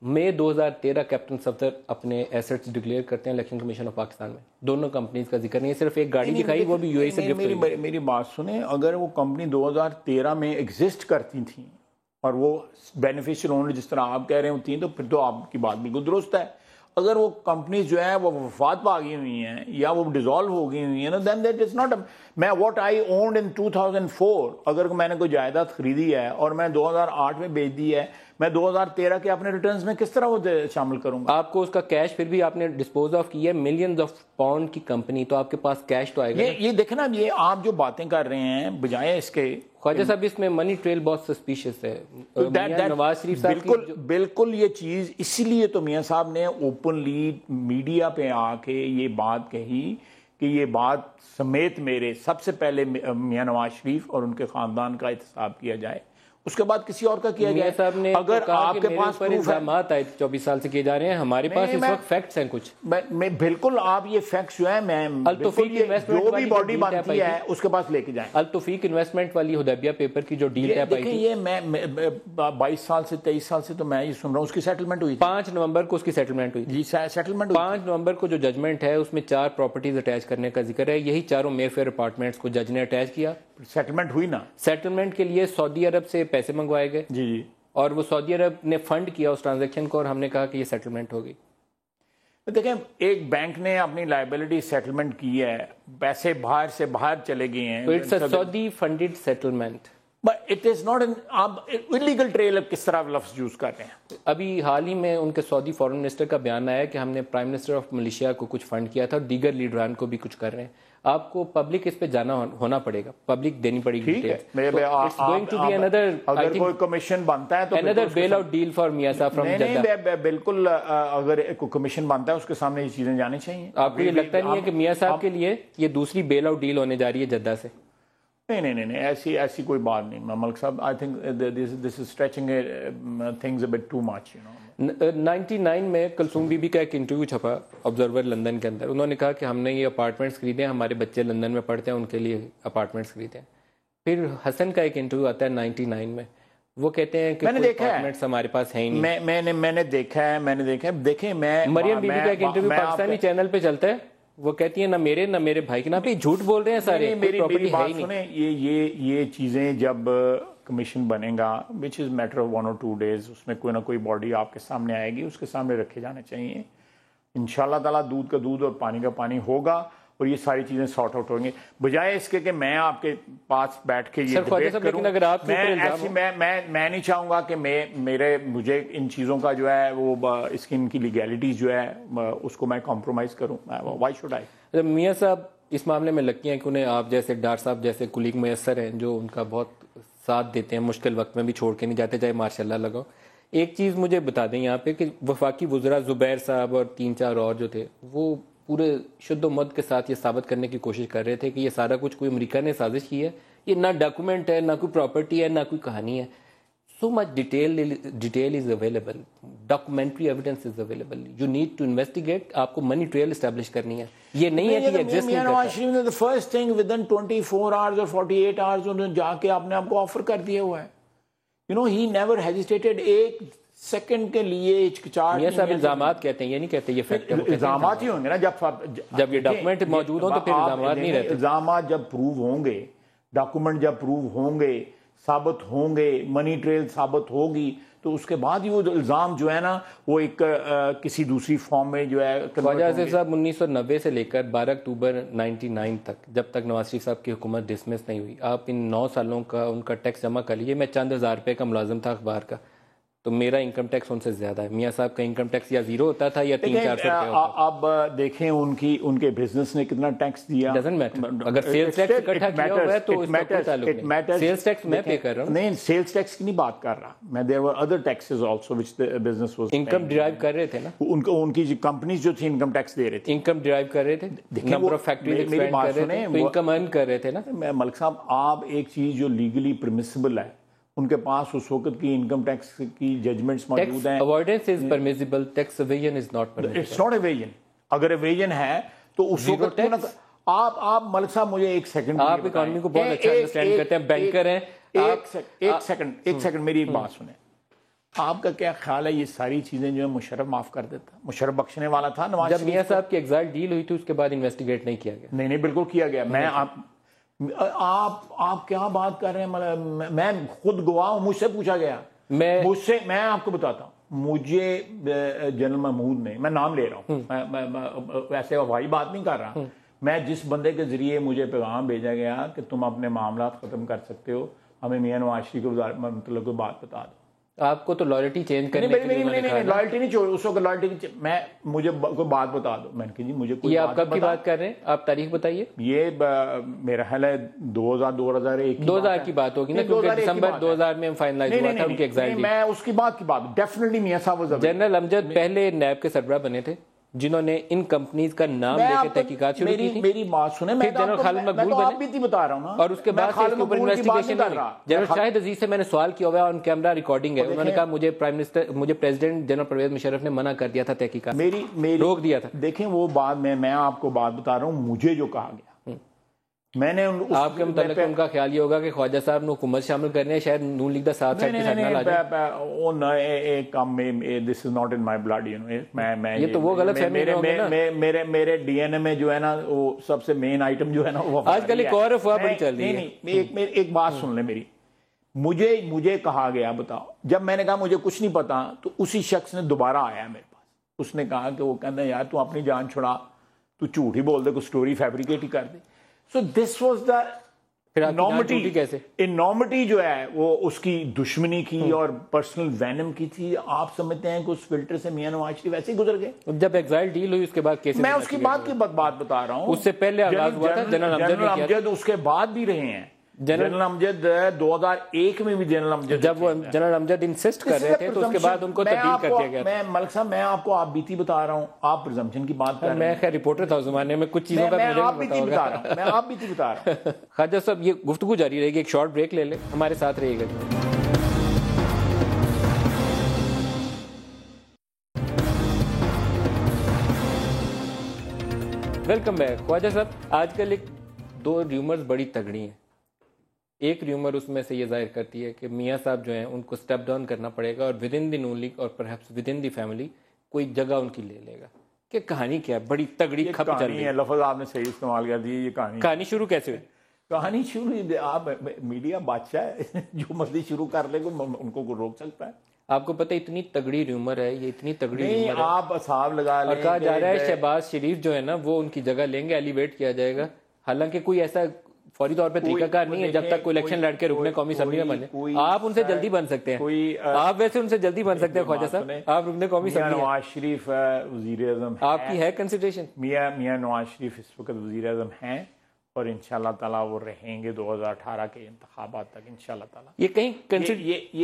مئی 2013 کیپٹن صفدر اپنے ایسٹس ڈکلیئر کرتے ہیں الیکشن کمیشن آف پاکستان میں. دونوں کمپنیز کا ذکر نہیں ہے, صرف ایک گاڑی دکھائی, وہ بھی یو اے سے گفٹ ہوئی. میری بات سنیں, اگر وہ کمپنی 2013 میں ایگزسٹ کرتی تھیں اور وہ بینیفیشل اونر جس طرح آپ کہہ رہے ہوتی ہیں, تو پھر تو آپ کی بات بالکل درست ہے. اگر وہ کمپنیز جو ہیں وہ وفات پا گئی ہوئی ہیں یا وہ ڈیزالو ہو گئی ہوئی ہیں نا, دین دیٹ از ناٹ. میں واٹ آئی اونڈ ان 2004, اگر میں نے کوئی جائیداد خریدی ہے اور میں 2008 میں بیچ دی ہے, میں 2013 کے اپنے ریٹرنز میں کس طرح وہ شامل کروں گا؟ آپ کو اس کا کیش پھر بھی آپ نے ڈسپوز آف کیا ہے, ملینز آف پاؤنڈ کی کمپنی, تو آپ کے پاس کیش تو آئے گا. یہ دیکھیں نا, یہ آپ جو باتیں کر رہے ہیں بجائے اس کے, خواجہ صاحب اس میں منی ٹریل بہت سسپیشس ہے. نواز شریف صاحب بالکل یہ چیز, اسی لیے تو میاں صاحب نے اوپنلی میڈیا پہ آ کے یہ بات کہی کہ یہ بات سمیت میرے سب سے پہلے میاں نواز شریف اور ان کے خاندان کا احتساب کیا جائے, اس کے بعد کسی اور کا کیا جائے. صاحب نے اگر آپ کے پاس الزامات آئے 24 سال سے کیے جا رہے ہیں, ہمارے پاس اس وقت فیکٹس ہیں کچھ. میں بالکل, آپ یہ فیکٹس جو ہیں, میں جو بھی باڈی بنتی ہے اس کے پاس لے کے جائیں. التوفیق انویسٹمنٹ والی حدیبیہ پیپر کی جو ڈیل ٹیپ آئی تھی, یہ میں 22 سال سے 23 سال سے تو میں یہ سن رہا ہوں, اس کی سیٹلمنٹ ہوئی 5 نومبر کو اس کی سیٹلمنٹ ہوئی. جی سیٹلمنٹ 5 نومبر کو جو ججمنٹ ہے اس میں 4 پراپرٹیز اٹیچ کرنے کا ذکر ہے. یہی چاروں میر فیئر اپارٹمنٹس کو جج نے اٹیچ کیا. سیٹلمنٹ ہوئی نا, سیٹلمنٹ کے لیے سعودی عرب سے پیسے منگوائے گئے. جی, اور وہ سعودی عرب نے فنڈ کیا اس ٹرانزیکشن کو, اور ہم نے کہا کہ یہ سیٹلمنٹ ہوگی. دیکھیں, ایک بینک نے اپنی لائبلٹی سیٹلمنٹ کی ہے, پیسے باہر سے باہر چلے گئے ہیں, تو it's a Saudi funded settlement, but it is not in. آپ انلیگل ٹریل کس طرح لفظ یوز کر رہے ہیں؟ ابھی حال ہی میں ان کے سعودی فارن منسٹر کا بیان آیا کہ ہم نے پرائم منسٹر آف ملیشیا کو کچھ فنڈ کیا تھا, اور دیگر لیڈران کو بھی کچھ کر رہے ہیں. آپ کو پبلک اس پہ جانا ہونا پڑے گا, پبلک دینی پڑے گی. اگر کوئی کمیشن بنتا ہے تو another bail out deal for Mian صاحب فرام جدہ. بالکل, اگر کوئی کمیشن بنتا ہے اس کے سامنے یہ چیزیں جانی چاہیے. آپ کو یہ لگتا نہیں ہے کہ میاں صاحب کے لیے یہ دوسری بیل آؤٹ ڈیل ہونے جا رہی ہے جدہ سے؟ نہیں, ایسی کوئی بات نہیں ملک صاحب. I think this is stretching things a but too much, 99 میں کلثوم بی بی کا ایک انٹرویو چھپا آبزرور لندن کے اندر. انہوں نے کہا کہ ہم نے یہ اپارٹمنٹس خریدے ہیں, ہمارے بچے لندن میں پڑھتے ہیں, ان کے لیے اپارٹمنٹس خریدے ہیں. پھر حسن کا ایک انٹرویو آتا ہے 99 میں, وہ کہتے ہیں کہ اپارٹمنٹس ہمارے پاس ہیں ہی نہیں. میں نے دیکھا ہے. دیکھیں, میں مریم بی بی کا ایک انٹرویو پاکستانی چینل پہ چلتا ہے, وہ کہتی ہیں نہ میرے نہ میرے بھائی کے, نہ پہ جھوٹ بول رہے ہیں سارے. میری بات سنیں, یہ چیزیں جب کمیشن بنے گا وچ از میٹر آف 1 or 2 days, اس میں کوئی نہ کوئی باڈی آپ کے سامنے آئے گی, اس کے سامنے رکھے جانے چاہیے. انشاءاللہ تعالیٰ دودھ کا دودھ اور پانی کا پانی ہوگا. اور یہ ساری چیزیں سارٹ آؤٹ ہوں گی, بجائے اس کے کہ میں آپ کے پاس بیٹھ کے یہ ڈبیٹ کروں. میں نہیں چاہوں گا کہ مجھے ان چیزوں کا جو ہے وہ اس کی ان کی لیگیلٹیز جو ہے اس کو میں کمپرومائز کروں. Why should I. میاں صاحب اس معاملے میں لگتی ہیں کہ انہیں آپ جیسے ڈاکٹر صاحب جیسے کلیگ میسر ہیں جو ان کا بہت ساتھ دیتے ہیں, مشکل وقت میں بھی چھوڑ کے نہیں جاتے, چاہے ماشاء اللہ لگاؤ. ایک چیز مجھے بتا دیں یہاں پہ کہ وفاقی وزراء زبیر صاحب اور 3-4 اور جو تھے وہ پورے شد و مد کے ساتھ یہ ثابت کرنے کی کوشش کر رہے تھے کہ یہ سارا کچھ کوئی امریکہ نے سازش کی ہے, یہ نہ ڈاکومنٹ ہے, نہ کوئی پراپرٹی ہے, نہ کوئی کہانی ہے. So much detail is available, documentary evidence is available, you need to investigate. آپ کو منی ٹریل اسٹیبلش کرنی ہے, یہ نہیں ہے کہ ایگزسٹ نہیں کرتا. the first thing within 24 hours or 48 hours انہوں نے جا کے اپنے آپ کو آفر کر دیا ہوا ہے. he never hesitated ایک سیکنڈ کے لیے ہچکچاہٹ. یہ سب الزامات کہتے ہیں, یہ نہیں کہتے یہ فیکٹ. الزامات ہی ہوں گے نا جب یہ ڈاکومنٹ موجود ہوں تو پھر الزامات نہیں رہتے. الزامات جب پروو ہوں گے, ڈاکومنٹ جب پروو ہوں گے, ثابت ہوں گے, منی ٹریل ثابت ہوگی, تو اس کے بعد ہی وہ الزام جو ہے نا وہ ایک کسی دوسری فارم میں جو ہے. خواجہ آصف صاحب 1990 سے لے کر 12 اکتوبر 99 تک, جب تک نواز شریف صاحب کی حکومت ڈسمس نہیں ہوئی, آپ ان 9 سالوں کا ان کا ٹیکس جمع کر لیجیے. میں چند ہزار روپے کا ملازم تھا اخبار کا, تو میرا انکم ٹیکس ان سے زیادہ ہے. میاں صاحب کا انکم ٹیکس یا 0 ہوتا تھا یا 300-400 روپے ہوتا. اب دیکھیں ان کے بزنس نے کتنا ٹیکس دیا. ڈزنٹ میٹر, اگر سیلز ٹیکس اکٹھا کیا ہوا ہے تو اس کا کوئی تعلق نہیں. سیلز ٹیکس میں پے کر رہا ہوں. نہیں, سیلز ٹیکس کی نہیں بات کر رہا میں. there were other taxes also which the business was income drive کر رہے تھے نا, ان کی کمپنیز جو تھی انکم ٹیکس دے رہے تھے, انکم ڈرائیو کر رہے تھے, نمبر آف فیکٹریز ایکسپینڈ کر رہے تھے, تو انکم ارن کر رہے تھے نا. ملک صاحب آپ ایک چیز جو لیگلی پرمیسیبل ہے, ان کے پاس اس وقت کی انکم ٹیکس کی ججمنٹس موجود ہیں. Avoidance is permissible, tax evasion is not permissible. It's not evasion. اگر ایویژن ہے تو اس وقت آپ ملک صاحب مجھے ایک سیکنڈ, آپ اکانومی کو بہت اچھا انڈرسٹینڈ کرتے ہیں, بینکر ہیں. ایک سیکنڈ میری ایک بات سنیں. آپ کا کیا خیال ہے یہ ساری چیزیں جو ہے مشرف معاف کر دیتا؟ مشرف بخشنے والا تھا نواز شریف. جب میاں صاحب کی ایگزائل ڈیل ہوئی تھی اس کے بعد انویسٹیگیٹ نہیں کیا گیا. نہیں بالکل کیا گیا. آپ کیا بات کر رہے ہیں؟ میں خود گواہ ہوں, مجھ سے پوچھا گیا. میں آپ کو بتاتا ہوں, مجھے جنرل محمود نے, میں نام لے رہا ہوں, میں ویسے ہوائی بات نہیں کر رہا, میں جس بندے کے ذریعے مجھے پیغام بھیجا گیا کہ تم اپنے معاملات ختم کر سکتے ہو, ہمیں میاں نواز شریف کے مطلب کوئی بات بتا دو. آپ کو تو لائلٹی چینج کرنے کے لیے نہیں لائلٹی نہیں چھوڑ, اس وقت لائلٹی میں مجھے کوئی بات بتا دو. میں نے کہا جی مجھے کوئی. یہ آپ کب کی بات کر رہے ہیں, آپ تاریخ بتائیے. یہ میرا خیال ہے 2001 کی بات ہوگی نا, کیونکہ دسمبر 2000 میں فائنلائز ہوا تھا ان کی ایگزائل. میں اس کی بات ڈیفینیٹلی میاں صاحب. جنرل امجد پہلے نیب کے سربراہ بنے تھے جنہوں نے ان کمپنیز کا نام لے کے تحقیقات شروع کی تھی. میری بات سنیں, میں جنرل خالد مقبول بنے بتا رہا ہوں نا, اور اس کے بعد سے اس کے اوپر انویسٹیگیشن ہوئی. جنرل شاہد عزیز سے میں نے سوال کیا ہوا ہے, آن کیمرہ ریکارڈنگ ہے, انہوں نے کہا مجھے پریزیڈنٹ جنرل پرویز مشرف نے منع کر دیا تھا تحقیقات, روک دیا تھا. دیکھیں وہ بات میں آپ کو بات بتا رہا ہوں, مجھے جو کہا گیا, میں نے آپ کے متعلق ان کا خیال یہ ہوگا کہ خواجہ صاحب نے حکومت شامل کرنے, شاید نون لیگ دا ساتھ سائڈ کے ساتھ نہ لا جائے. This is not in my blood, you know. یہ تو وہ غلط فہمی ہوگی نا. میرے ڈی این اے میں جو ہے نا وہ سب سے مین آئٹم جو ہے نا وہ آج کل ایک اور افواہ بڑی چل رہی ہے. نہیں, ایک بات سن لیں میری. مجھے کہا گیا, بتاؤ, جب میں نے کہا مجھے کچھ نہیں پتا, تو اسی شخص نے دوبارہ آیا میرے پاس. اس نے کہا کہ وہ کہنا یار تو اپنی جان چھڑا, تو جھوٹ ہی بول دے, کوئی سٹوری فیبریکیٹ ہی کر دے. So this was the انامٹی جو ہے وہ اس کی دشمنی کی اور پرسنل وینم کی تھی. آپ سمجھتے ہیں کہ اس فلٹر سے میاں نواز شریف ویسے ہی گزر گئے؟ جب ایگزائل ڈیل ہوئی اس کے بعد کیسے, میں اس کی بات بتا رہا ہوں. اس سے پہلے آغاز ہوا تھا جنرل امجد, اس کے بعد بھی رہے ہیں. جنرل امجد 2001 میں بھی جنرل امجد, جب وہ جنرل امجد انسسٹ کر رہے تھے تو اس کے بعد ان کو تبدیل کر دیا گیا. میں ملک صاحب, میں آپ کو آپ بیتی بتا رہا ہوں, آپ پرزمپشن کی بات کر رہے ہیں. میں خیر رپورٹر تھا اس زمانے میں, کچھ چیزوں کا میں آپ بیتی بتا رہا ہوں, میں آپ بیتی بتا رہا ہوں. خواجہ صاحب یہ گفتگو جاری رہے گی, ایک شارٹ بریک لے لیں, ہمارے ساتھ رہیے گا. Welcome back. خواجہ صاحب آج کل ایک 2 ریومرز بڑی تگڑی ہیں. ایک ریومر اس میں سے یہ ظاہر کرتی ہے کہ میاں صاحب جو ہیں ان کو سٹیپ ڈاؤن کرنا پڑے گا اور within the Noon League اور perhaps within the family کوئی جگہ ان کی لے لے گا. کہ کہانی کیا ہے, بڑی تگڑی کھپ چل رہی ہے. لفظ آپ نے صحیح استعمال کر دی. یہ کہانی شروع کیسے ہوئی؟ کہانی شروع آپ میڈیا بادشاہ ہے جو مرضی شروع کر لے ان کو روک سکتا ہے. آپ کو پتہ اتنی تگڑی ریومر ہے یہ اتنی تگڑی ریومر ہے آپ حساب لگا لیں اور کہا جا رہا ہے شہباز شریف جو ہے نا وہ ان کی جگہ لیں گے ایلیویٹ کیا جائے گا حالانکہ کوئی ایسا فوری طور پہ طریقہ کار نہیں ہے جب تک کوئی الیکشن لڑ کے رکنے قومی اسمبلی میں بنے. آپ ان سے جلدی بن سکتے ہیں آپ ویسے ان سے جلدی بن سکتے ہیں خواجہ صاحب آپ رکنے قومی اسمبلی نواز شریف وزیر اعظم آپ کی ہے کنسیڈریشن میاں نواز شریف اس وقت وزیر اعظم ہیں اور انشاءاللہ تعالیٰ وہ رہیں گے 2018 کے انتخابات تک انشاءاللہ تعالیٰ. یہ کہیں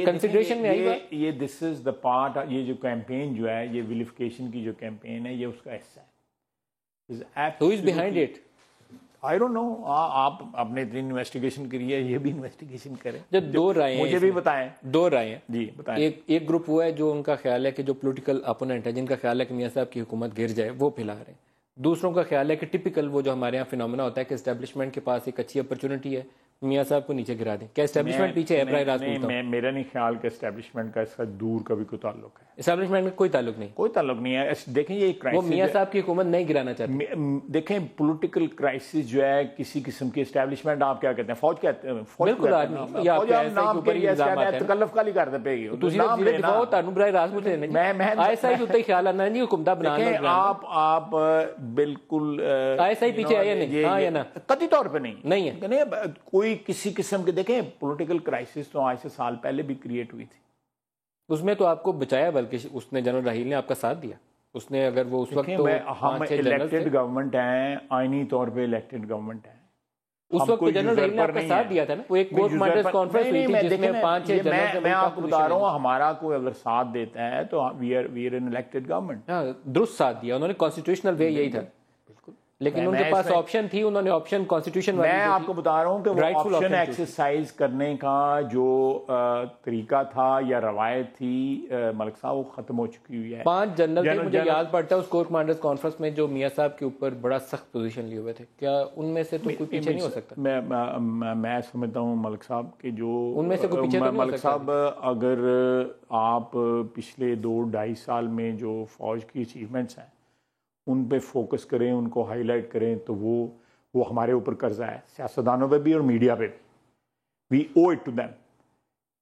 کنسیڈریشن میں آئی بات یہ دس از دا پارٹ یہ جو کیمپین جو ہے یہ ویلیفیکیشن کی جو کیمپین ہے یہ اس کا حصہ ہے. Who is behind it? I don't know. آپ اپنے اتنی انویسٹیگیشن کری ہے یہ بھی انویسٹیگیشن کریں. جو دو رائے مجھے بھی بتائیں. دو رائے ہیں جی بتائیں. ایک گروپ وہ ہے جو ان کا خیال ہے کہ جو پولیٹیکل اپوننٹ ہے جن کا خیال ہے کہ میاں صاحب کی حکومت گر جائے وہ پھیلا رہے ہیں. دوسروں کا خیال ہے کہ ٹپیکل وہ جو ہمارے یہاں فینومینا ہوتا ہے کہ اسٹیبلشمنٹ کے پاس ایک اچھی اپرچونٹی ہے میاں صاحب کو نیچے گرا دیں. کیا اسٹیبلشمنٹ پیچھے ہے براہ راست پوچھتا ہوں. میرا نہیں خیال کہ اسٹیبلشمنٹ کا اس کا دور کا بھی کوئی تعلق ہے. اسٹیبلشمنٹ میں کوئی تعلق نہیں کوئی تعلق نہیں ہے. دیکھیں یہ کرائسس وہ میاں صاحب کی حکومت نہیں گرانا چاہتے. دیکھیں پولیٹیکل کرائسس جو ہے کسی قسم کی اسٹیبلشمنٹ آپ کیا کہتے ہیں فوج کہتے ہیں بالکل آدمی یا نام کے لیے تکلف کالی کر دے پے گی نام لینا تانوں براہ راست پوچھتے ہیں میں ایسا ہی ہوتا ہی خیال آنا نہیں حکومت بنانا. آپ بالکل ایسا ہی پیچھے آیا نہیں ہاں یا نا قطعی طور پہ نہیں ہے کوئی کسی قسم کے. دیکھیں پولیٹیکل کرائسس تو آج سے سال پہلے بھی کریٹ ہوئی تھی. اس میں تو آپ کو بچایا بلکہ اس نے جنرل راحیل نے آپ کا ساتھ دیا. اس نے اگر وہ اس وقت ہم الیکٹڈ گورنمنٹ ہیں آئینی طور پہ الیکٹڈ گورنمنٹ ہیں اس وقت جنرل راحیل نے آپ کا ساتھ دیا تھا نا. وہ ایک کورٹ مارٹرز کانفرنس ہوئی تھی جس میں 5-6 جنرل میں آپ کو بتا رہا ہوں ہمارا کوئی اگر ساتھ دیتا ہے تو we are an elected government. درست ساتھ دیا انہوں نے کانسٹیٹیوشنل وے یہی تھا لیکن ان کے پاس آپشن تھی انہوں نے آپشن کانسٹیٹیوشن میں آپ کو بتا رہا ہوں کہ وہ آپشن ایکسرسائز کرنے کا جو طریقہ تھا یا روایت تھی ملک صاحب وہ ختم ہو چکی ہوئی ہے. 5 جنرل مجھے یاد پڑتا ہے اس کورٹ مارٹرز کانفرنس میں جو میاں صاحب کے اوپر بڑا سخت پوزیشن لیے ہوئے تھے. کیا ان میں سے تو کوئی پیچھے نہیں ہو سکتا؟ میں سمجھتا ہوں ملک صاحب کہ جو ان میں سے کوئی پیچھے ملک صاحب اگر آپ پچھلے 2-2.5 سال میں جو فوج کی اچیومنٹس ہیں ان پہ فوکس کریں ان کو ہائی لائٹ کریں تو وہ ہمارے اوپر قرضہ ہے سیاستدانوں پہ بھی اور میڈیا پہ بھی. وی او اٹ ٹو دیم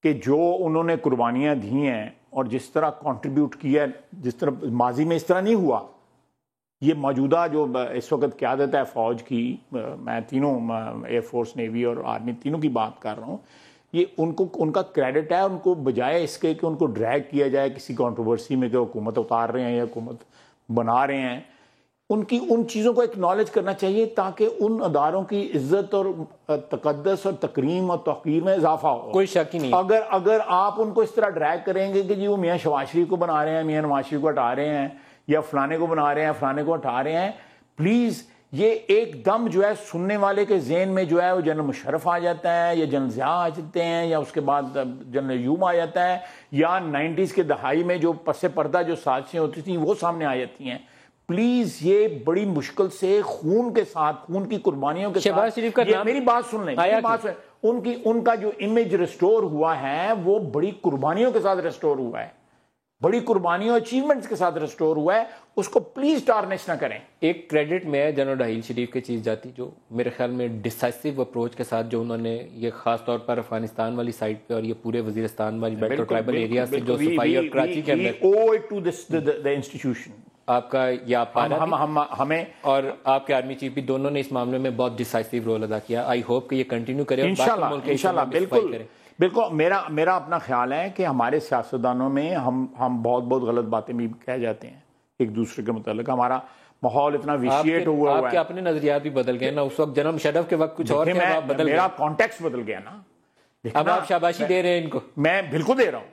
کہ جو انہوں نے قربانیاں دی ہیں اور جس طرح کنٹریبیوٹ کیا ہے جس طرح ماضی میں اس طرح نہیں ہوا. یہ موجودہ جو اس وقت قیادت ہے فوج کی میں تینوں ایئر فورس نیوی اور آرمی تینوں کی بات کر رہا ہوں یہ ان کا کریڈٹ ہے. ان کو بجائے اس کے کہ ان کو ڈریگ کیا جائے کسی کنٹروورسی میں کہ حکومت اتار رہے ہیں یا حکومت بنا رہے ہیں ان چیزوں کو ایکنالج کرنا چاہیے تاکہ ان اداروں کی عزت اور تقدس اور تکریم اور توقیر میں اضافہ ہو. کوئی شک ہی نہیں. اگر آپ ان کو اس طرح ڈریگ کریں گے کہ جی وہ میاں شہباز شریف کو بنا رہے ہیں میاں نواز شریف کو ہٹا رہے ہیں یا فلانے کو بنا رہے ہیں فلانے کو ہٹا رہے ہیں پلیز یہ ایک دم جو ہے سننے والے کے ذہن میں جو ہے وہ جنرل مشرف آ جاتا ہے یا جنرل ضیاء آ جاتے ہیں یا اس کے بعد جنرل یوم آ جاتا ہے یا 90s کے دہائی میں جو پس پردہ جو سازشیں ہوتی تھیں وہ سامنے آ جاتی ہیں. پلیز یہ بڑی مشکل سے خون کے ساتھ خون کی قربانیوں کے شہباز شریف کا نام میری بات سن لیں ان کا جو امیج ریسٹور ہوا ہے وہ بڑی قربانیوں کے ساتھ ریسٹور ہوا ہے بڑی قربانیوں اچیومنٹس کے ساتھ ریسٹور ہوا ہے. اس کو پلیز ٹارنش نہ کریں. ایک کریڈٹ میں جنرل راحیل شریف کی چیز جاتی جو میرے خیال میں ڈیسائسو اپروچ کے ساتھ جو انہوں نے یہ خاص طور پر افغانستان والی سائڈ پہ اور یہ پورے وزیرستان والی بیلٹ اور ٹرائبل ایریا سے جو صفائی اور کراچی کے اندر آپ کا یا ہمیں اور آپ کے آرمی چیف بھی دونوں نے اس معاملے میں بہت ڈیسائسو رول ادا کیا. آئی ہوپ کہ یہ کنٹینیو کرے انشاءاللہ. بالکل میرا اپنا خیال ہے کہ ہمارے سیاستدانوں میں ہم بہت غلط باتیں بھی کہہ جاتے ہیں ایک دوسرے کے متعلق. ہمارا ماحول اتنا ویشیٹ ہوا ہے. آپ کے اپنے نظریات بھی بدل گئے نا. اس وقت جنرل مشرف کے وقت کچھ اور تھے میرا کانٹیکسٹ بدل گیا نا. اب آپ شاباشی دے رہے ہیں ان کو. میں بالکل دے رہا ہوں.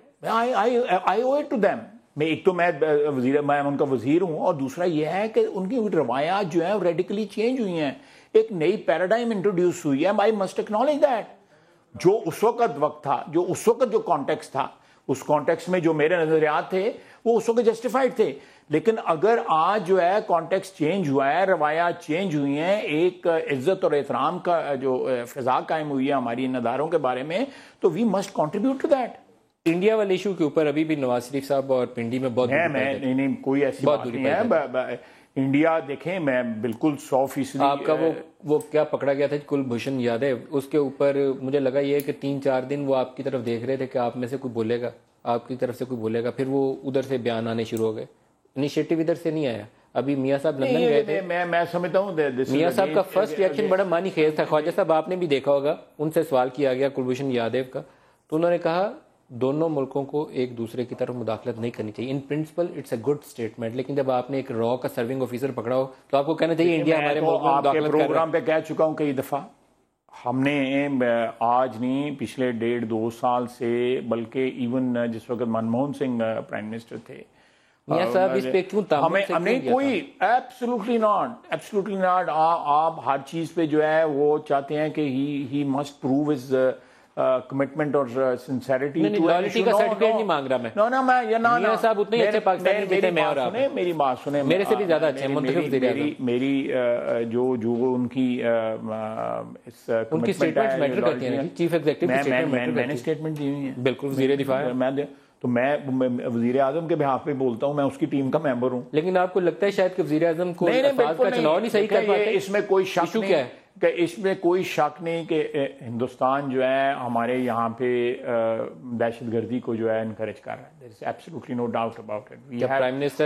I owe it to them. ایک تو میں ان کا وزیر ہوں اور دوسرا یہ ہے کہ ان کی روایات جو ہیں ریڈیکلی چینج ہوئی ہیں. ایک نئی پیراڈائم انٹروڈیوس ہوئی ہے. I must acknowledge that. جو اس وقت تھا جو اس وقت جو کانٹیکسٹ تھا اس کانٹیکسٹ میں جو میرے نظریات تھے وہ اس وقت جسٹیفائڈ تھے. لیکن اگر آج جو ہے کانٹیکسٹ چینج ہوا ہے روایات چینج ہوئی ہیں ایک عزت اور احترام کا جو فضا قائم ہوئی ہے ہماری ان اداروں کے بارے میں تو we must contribute to that. India والے ایشو کے اوپر ابھی بھی نواز شریف صاحب اور پنڈی میں بہت نہیں کوئی ایسی بات نہیں ہے. انڈیا دیکھیں میں بالکل 100%. آپ کا وہ کیا پکڑا گیا تھا کلبھوشن یادیو, اس کے اوپر مجھے لگا یہ کہ 3-4 دن وہ آپ کی طرف دیکھ رہے تھے کہ آپ میں سے کوئی بولے گا, آپ کی طرف سے کوئی بولے گا, پھر وہ ادھر سے بیان آنے شروع ہو گئے, انیشیٹو ادھر سے نہیں آیا. ابھی میاں صاحب لندن گئے تھے, میں سمجھتا ہوں میاں صاحب کا فرسٹ ریئیکشن بڑا معنی خیز تھا. خواجہ صاحب آپ نے بھی دیکھا ہوگا, ان سے سوال کیا گیا کلبھوشن یادیو کا, تو انہوں نے کہا دونوں ملکوں کو ایک دوسرے کی طرف مداخلت نہیں کرنی چاہیے. In principle it's a good statement, لیکن جب آپ نے ایک را کا سرونگ آفیسر پکڑا ہو تو آپ کو کہنا چاہیے انڈیا ہمارے ملک میں آپ کے مداخلت کر رہا ہے. پروگرام پہ کہہ چکا ہوں کئی دفعہ, ہم نے آج نہیں پچھلے 1.5-2 سال سے, بلکہ ایون جس وقت منموہن سنگھ پرائم منسٹر تھے, میاں صاحب اس پہ کیوں ہمیں کوئی ایبسولوٹلی ناٹ. آپ ہر چیز پہ جو ہے وہ چاہتے ہیں کہ he must prove his commitment اور سنسیریٹی. لائلٹی کا سرٹیفکیٹ نہیں مانگ رہا میں. میاں صاحب اتنے اچھے پاکستانی جتنے میں اور آپ, میری بات سنیں, میرے سے بھی زیادہ اچھے ہیں منتخب وزیر اعظم. میری جو ان کی اسٹیٹمنٹس میٹر کرتی ہیں, چیف ایگزیکٹو میں نے اسٹیٹمنٹ دی ہوئی ہے. بالکل وزیر دفاع تو میں وزیر اعظم کے بہاف پہ بولتا ہوں, میں اس کی ٹیم کا ممبر ہوں. لیکن آپ کو لگتا ہے شاید کہ وزیر اعظم کو الفاظ کا چناؤ نہیں صحیح کر پاتے؟ اس میں کوئی شک نہیں کہ اس میں کوئی شک نہیں کہ ہندوستان جو ہے ہمارے یہاں پہ دہشت گردی کو جو ہے انکریج کر رہا ہے. there is absolutely no doubt about it.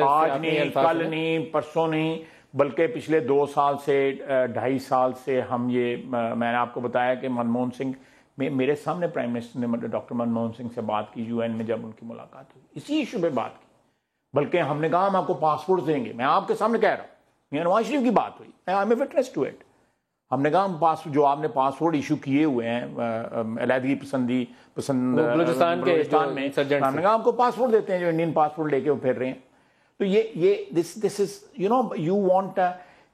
آج نہیں, کل نہیں, پرسوں نہیں, بلکہ پچھلے 2 سال سے 2.5 سال سے ہم یہ, میں نے آپ کو بتایا کہ منموہن سنگھ, میرے سامنے پرائم منسٹر نے ڈاکٹر منموہن سنگھ سے بات کی UN میں جب ان کی ملاقات ہوئی, اسی ایشو پہ بات کی. بلکہ ہم نے کہا ہم آپ کو پاسپورٹ دیں گے. میں آپ کے سامنے کہہ رہا ہوں, میاں نواز شریف کی بات ہوئی, I am a witness to it. ہم نے کہا ہم جو آپ نے پاسپورٹ ایشو کیے ہوئے ہیں علیحدگی پسند بلوچستان میں, ہم نے کہا آپ کو پاسپورٹ دیتے ہیں جو انڈین پاسپورٹ لے کے وہ پھر رہے ہیں. تو یہ دس از یو وانٹ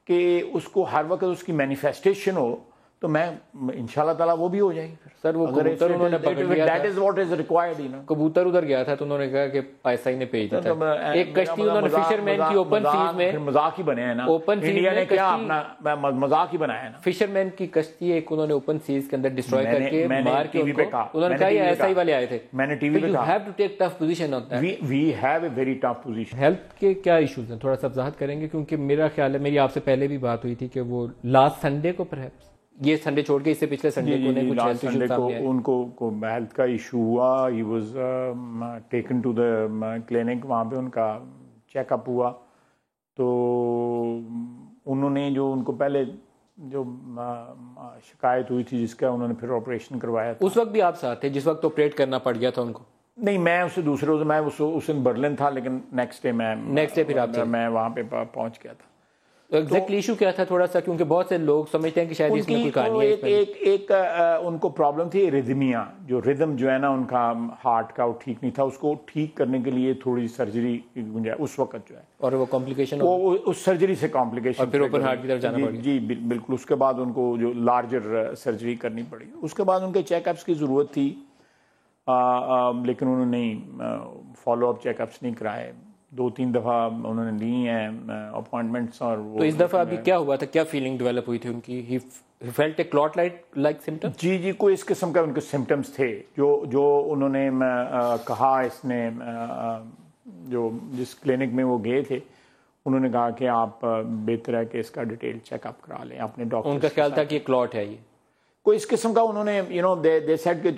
کہ اس کو ہر وقت اس کی مینیفیسٹیشن ہو, تو میں انشاءاللہ تعالیٰ وہ بھی ہو جائے گی. سر وہ کبوتر انہوں نے پکڑ لیا تھا, that is what is required, کبوتر ادھر گیا تھا تو انہوں نے کہا کہ آئی نے بھیج دیا تھا. ایک کشتی انہوں نے فشر مین کی اوپن سیز میں, مذاق ہی بنے ہیں نا, اوپن سیز انڈیا نے کیا اپنا مذاق ہی بنایا ہے نا. فشر مین کی کشتی ایک انہوں نے اوپن سیز کے اندر ڈسٹروائے کر کے مار کے انہوں نے کہا یہ ایسا ہی والے آئے تھے. میں نے ٹی وی پہ کہا you have to take tough position on that. we have a very tough position. Health کے کیا ایشوز ہیں تھوڑا سا وضاحت کریں گے, کیونکہ میرا خیال ہے میری آپ سے پہلے بھی بات ہوئی تھی کہ وہ لاسٹ سنڈے کو پرہیپس, یہ سنڈے چھوڑ کے اس سے پچھلے سنڈے کو کچھ ہیلتھ ایشو سامنے آئے, ان کو ہیلتھ کا ایشو ہوا. He was taken to the clinic, وہاں پہ ان کا چیک اپ ہوا. تو انہوں نے جو ان کو پہلے جو شکایت ہوئی تھی جس کا انہوں نے پھر آپریشن کروایا تھا. اس وقت بھی آپ ساتھ تھے جس وقت آپریٹ کرنا پڑ گیا تھا ان کو؟ نہیں, میں اسے دوسرے روز, میں اس دن برلن تھا, لیکن نیکسٹ ڈے پھر آپ میں وہاں پہ پہنچ گیا تھا. ایگزیکٹلی ایشو کیا تھا تھوڑا سا, کیونکہ بہت سے لوگ سمجھتے ہیں کہ شاید اس میں کوئی کہانی ہے. ایک ان کو پرابلم تھی ریدمیا, جو ردم جو ہے نا ان کا ہارٹ کا وہ ٹھیک نہیں تھا. اس کو ٹھیک کرنے کے لیے تھوڑی سرجری کی گنجائش اس وقت جو ہے, اور وہ کمپلیکیشن وہ اس سرجری سے کمپلیکیشن, پھر اوپن ہارٹ کی طرف جانا پڑا. جی بالکل. اس کے بعد ان کو جو لارجر سرجری کرنی پڑی. اس کے بعد ان کے چیک اپس کی ضرورت تھی, لیکن انہوں نے فالو اپ چیک اپس نہیں کرائے. 2-3 دفعہ انہوں نے لی ہیں اپوائنٹمنٹس. اور تو اس دفعہ ابھی کیا ہوا تھا, کیا فیلنگ ڈیولپ ہوئی تھی ان کی؟ He felt a clot like something. جی کوئی اس قسم کا ان کے سمٹمز تھے جو انہوں نے کہا. اس نے جو جس کلینک میں وہ گئے تھے انہوں نے کہا کہ آپ بہتر ہے کہ اس کا ڈیٹیل چیک اپ کرا لیں اپنے ڈاکٹر. ان کا خیال تھا کہ یہ کلاٹ ہے, یہ کوئی اس قسم کا. انہوں نے دے سیڈ کہ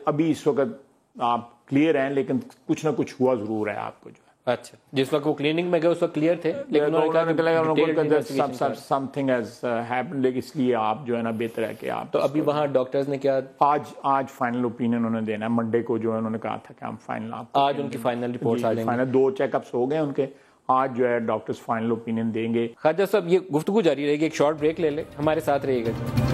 ابھی اس وقت آپ کلیئر ہیں, لیکن کچھ نہ کچھ ہوا ضرور ہے آپ کو. جو اچھا, جس وقت وہ کلینک میں گئے اس وقت کلیئر تھے, لیکن سم تھنگ ہیز ہیپنڈ, اس لیے آپ جو ہے نا بہتر ہے کہ آپ. تو ابھی وہاں ڈاکٹرز نے کیا آج فائنل اوپینین انہوں نے دینا ہے. منڈے کو جو ہے انہوں نے کہا تھا کہ ہم فائنل, آج ان کی فائنل رپورٹس آ جائیں گی. 2 چیک اپس ہو گئے ان کے, آج جو ہے ڈاکٹرز فائنل اوپینین دیں گے. خواجہ صاحب یہ گفتگو جاری رہے گی, ایک شارٹ بریک لے لیں, ہمارے ساتھ رہیے گا.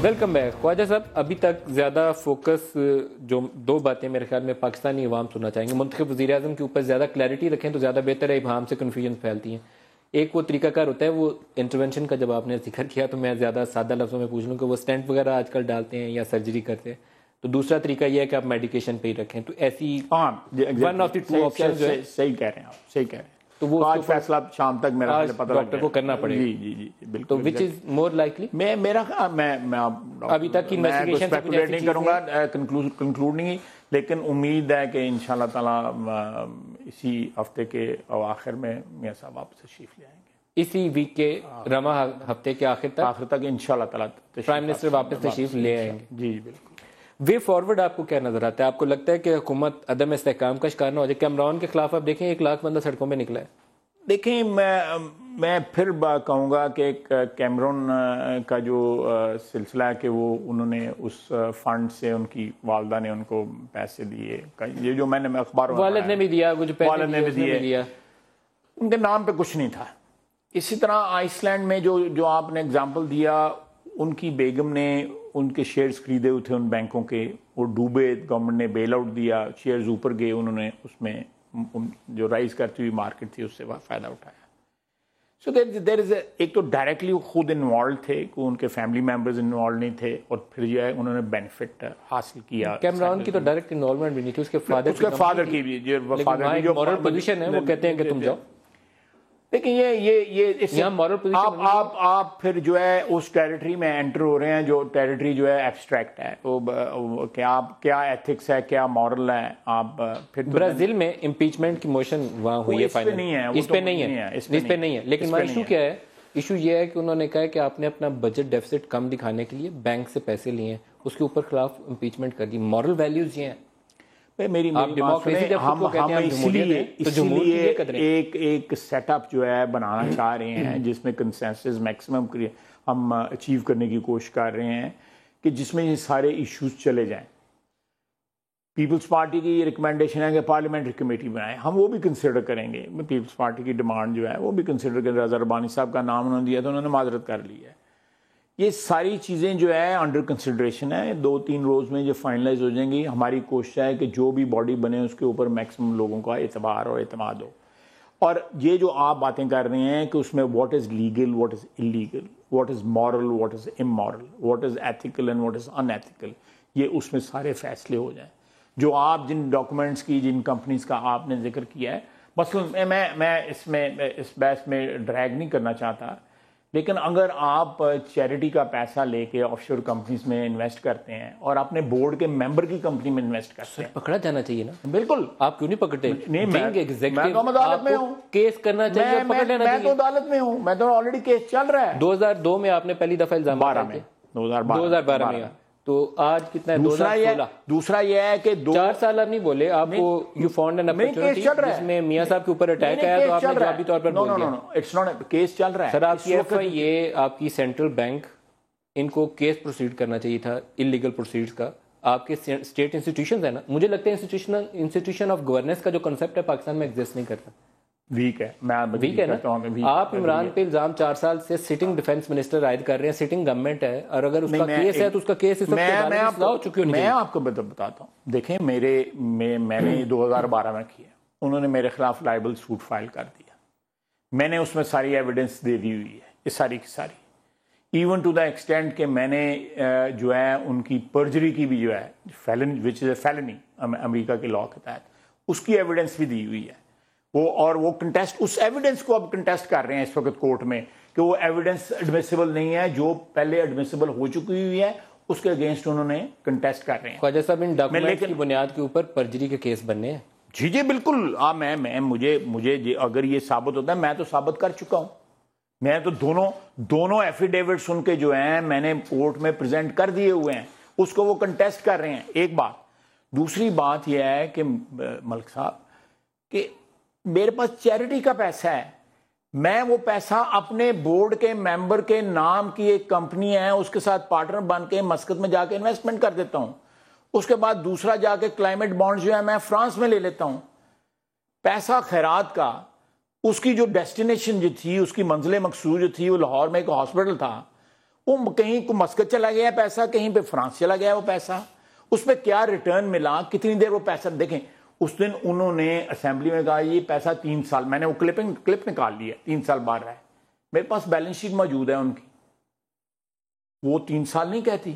Welcome back. خواجہ صاحب ابھی تک زیادہ فوکس جو 2 باتیں میرے خیال میں پاکستانی عوام سننا چاہیں گے. منتخب وزیر اعظم کے اوپر زیادہ کلیئرٹی رکھیں تو زیادہ بہتر ہے, ابہام سے کنفیوژن پھیلتی ہیں. ایک وہ طریقہ کار ہوتا ہے, وہ انٹرونشن کا جب آپ نے ذکر کیا تو میں زیادہ سادہ لفظوں میں پوچھ لوں کہ وہ اسٹینٹ وغیرہ آج کل ڈالتے ہیں یا سرجری کرتے ہیں. تو دوسرا طریقہ یہ ہے کہ آپ میڈیکیشن پہ ہی رکھیں. تو ایسی ون آف دی 2 آپشن جو ہے. صحیح کہہ رہے ہیں آپ, صحیح کہہ رہے ہیں. تو وہ آج فیصلہ شام تک میرا پتہ ڈاکٹر کو کرنا پڑے گا. جی بالکل. تو وچ از مور لائکلی میرا میں ابھی تک کی انویسٹیگیشن اسپیکولیٹ نہیں کروں گا, کنکلوڈ نہیں, لیکن امید ہے کہ انشاءاللہ تعالیٰ اسی ہفتے کے اواخر میں میاں صاحب واپس تشریف لے آئیں گے. اسی ویک کے رواں ہفتے کے آخر تک انشاءاللہ تعالیٰ پرائم منسٹر واپس تشریف لے آئیں گے. جی بالکل. وے فارورڈ آپ کو کیا نظر آتا ہے؟ آپ کو لگتا ہے کہ حکومت عدم استحکام کا شکار نہ ہو جائے؟ کیمرون کے خلاف آپ دیکھیں 1 لاکھ بندہ سڑکوں پہ نکلا ہے. دیکھیں میں پھر کہوں گا کہ کیمرون کا جو سلسلہ ہے کہ وہ انہوں نے اس فنڈ سے ان کی والدہ نے ان کو پیسے دیے, یہ جو میں نے اخباروں میں والد نے بھی دیا, کچھ والد نے بھی دیا, ان کے نام پہ کچھ نہیں تھا. اسی طرح آئس لینڈ میں جو آپ نے اگزامپل دیا, ان کی بیگم نے ان کے شیئرز خریدے ہوئے تھے ان بینکوں کے, وہ ڈوبے, گورنمنٹ نے بیل آؤٹ دیا, شیئرز اوپر گئے, انہوں نے اس میں جو رائز کرتی ہوئی مارکیٹ تھی اس سے فائدہ اٹھایا. سو دیر از ایک تو ڈائریکٹلی خود انوالو تھے, کہ ان کے فیملی ممبرز انوالو نہیں تھے, اور پھر جو ہے انہوں نے بینیفٹ حاصل کیا. کیمرون کی تو ڈائریکٹ انوالومنٹ بھی نہیں تھی, اس کے فادر کی بھی, جو مورل پوزیشن ہے وہ کہتے ہیں کہ تم جاؤ. لیکن یہ آپ پھر جو ہے اس ٹیریٹری میں انٹر ہو رہے ہیں, جو ٹیریٹری جو ہے ایبسٹریکٹ ہے, وہ کیا ایتھکس ہے, کیا مورل ہے. آپ پھر برازیل میں امپیچمنٹ کی موشن وہاں ہوئی ہے, اس پہ نہیں ہے. لیکن ایشو کیا ہے؟ ایشو یہ ہے کہ انہوں نے کہا ہے کہ آپ نے اپنا بجٹ ڈیفیسٹ کم دکھانے کے لیے بینک سے پیسے لیے ہیں, اس کے اوپر خلاف امپیچمنٹ کر دی. مورل ویلیوز یہ ہیں. میری ہم اس لیے ایک سیٹ اپ جو ہے بنانا چاہ رہے ہیں جس میں کنسنسس میکسیمم ہم اچیو کرنے کی کوشش کر رہے ہیں, کہ جس میں یہ سارے ایشوز چلے جائیں. پیپلز پارٹی کی یہ ریکمنڈیشن ہے کہ پارلیمنٹری کمیٹی بنائیں, ہم وہ بھی کنسیڈر کریں گے. پیپلز پارٹی کی ڈیمانڈ جو ہے وہ بھی کنسیڈر کریں. رضا ربانی صاحب کا نام انہوں نے دیا تو انہوں نے معذرت کر لی ہے. یہ ساری چیزیں جو ہے انڈر کنسیڈریشن ہے, 2-3 روز میں جو فائنلائز ہو جائیں گی. ہماری کوشش ہے کہ جو بھی باڈی بنے اس کے اوپر میکسیمم لوگوں کا اعتبار اور اعتماد ہو. اور یہ جو آپ باتیں کر رہے ہیں کہ اس میں what is legal, what is illegal, what is moral, what is amoral, what is ethical and what is in ethical, یہ اس میں سارے فیصلے ہو جائیں. جو آپ جن ڈاکومنٹس کی, جن کمپنیز کا آپ نے ذکر کیا ہے, مثلا میں اس بحث میں ڈریگ نہیں کرنا چاہتا, لیکن اگر آپ چیریٹی کا پیسہ لے کے آف شور کمپنیز میں انویسٹ کرتے ہیں اور اپنے بورڈ کے ممبر کی کمپنی میں انویسٹ کرتے ہیں, پکڑا جانا چاہیے نا. بالکل. آپ کیوں نہیں پکڑتے؟ نہیں, میں تو عدالت میں ہوں, کیس کرنا چاہیے, پکڑ لینا چاہیے. میں تو عدالت میں ہوں, میں تو آلریڈی کیس چل رہا ہے. 2002 میں آپ نے پہلی دفعہ الزام 2012 میں, تو آج کتنا ہے 2016. دوسرا یہ ہے کہ 4 سال آپ نہیں بولے, آپ کو یو فاؤنڈ این اپرچونٹی جس میں میاں صاحب کے اوپر اٹیک آیا تو آپ نے جوابی طور پر بول دیا. اٹس ناٹ, کیس چل رہا ہے. سر آپ کی ایف آئی اے, آپ کی سینٹرل بینک, ان کو کیس پروسیڈ کرنا چاہیے تھا انلیگل پروسیڈز کا. آپ کے اسٹیٹ انسٹیٹیوشنز ہیں نا, مجھے لگتا ہے انسٹیٹیوشن آف گورننس کا جو کنسیپٹ ہے پاکستان میں ایگزسٹ نہیں کرتا. ویک ہے نا. آپ عمران پہ الزام 4 سال سے سٹنگ ڈیفنس منسٹر عائد کر رہے ہیں, سٹنگ گورنمنٹ ہے, اور اگر اس کا کیس ہے تو اس کا کیس اس وقت میں آپ کو بتاتا ہوں. دیکھیں میں نے 2012 میں کیا, انہوں نے میرے خلاف لائبل سوٹ فائل کر دیا, میں نے اس میں ساری ایویڈنس دے دی ہوئی ہے, یہ ساری کی ساری, ایون ٹو دا ایکسٹینٹ کہ میں نے جو ہے ان کی پرجری کی بھی جو ہے وچ از اے فیلنی امریکہ کے لاء کے تحت, اس کی ایویڈنس بھی دی ہوئی ہے. وہ کنٹیسٹ, اس ایویڈنس کو اب کنٹیسٹ کر رہے ہیں اس وقت کورٹ میں کہ وہ ایویڈنس ایڈمیسیبل نہیں ہے, جو پہلے ایڈمیسیبل ہو چکی ہوئی ہے اس کے اگینسٹ انہوں نے کنٹیسٹ کر رہے ہیں. خواجہ صاحب, ان ڈاکومنٹس کی بنیاد کے اوپر پرجری کے کیس بننے ہیں. جی بالکل. مجھے اگر یہ ثابت ہوتا ہے, میں تو ثابت کر چکا ہوں. میں تو دونوں ایفیڈیوٹس ان کے جو ہیں میں نے کورٹ میں پریزنٹ کر دیے ہوئے ہیں, اس کو وہ کنٹیسٹ کر رہے ہیں. ایک بات. دوسری بات یہ ہے کہ ملک صاحب کہ میرے پاس چیریٹی کا پیسہ ہے, میں وہ پیسہ اپنے بورڈ کے ممبر کے نام کی ایک کمپنی ہے اس کے ساتھ پارٹنر بن کے مسقط میں جا کے انویسٹمنٹ کر دیتا ہوں. اس کے بعد دوسرا جا کے کلائمیٹ بانڈ جو ہے میں فرانس میں لے لیتا ہوں. پیسہ خیرات کا, اس کی جو ڈیسٹینیشن جو تھی, اس کی منزل مقصود جو تھی, وہ لاہور میں ایک ہاسپٹل تھا, وہ کہیں کو مسقط چلا گیا پیسہ, کہیں پہ فرانس چلا گیا وہ پیسہ. اس پہ کیا ریٹرن ملا, کتنی دیر وہ پیسہ. دیکھیں اس دن انہوں نے اسمبلی میں کہا یہ پیسہ 3 سال, میں نے وہ کلپ نکال لیا, 3 سال باہر رہا ہے, میرے پاس بیلنس شیٹ موجود ہے ان کی. وہ 3 سال نہیں کہتی.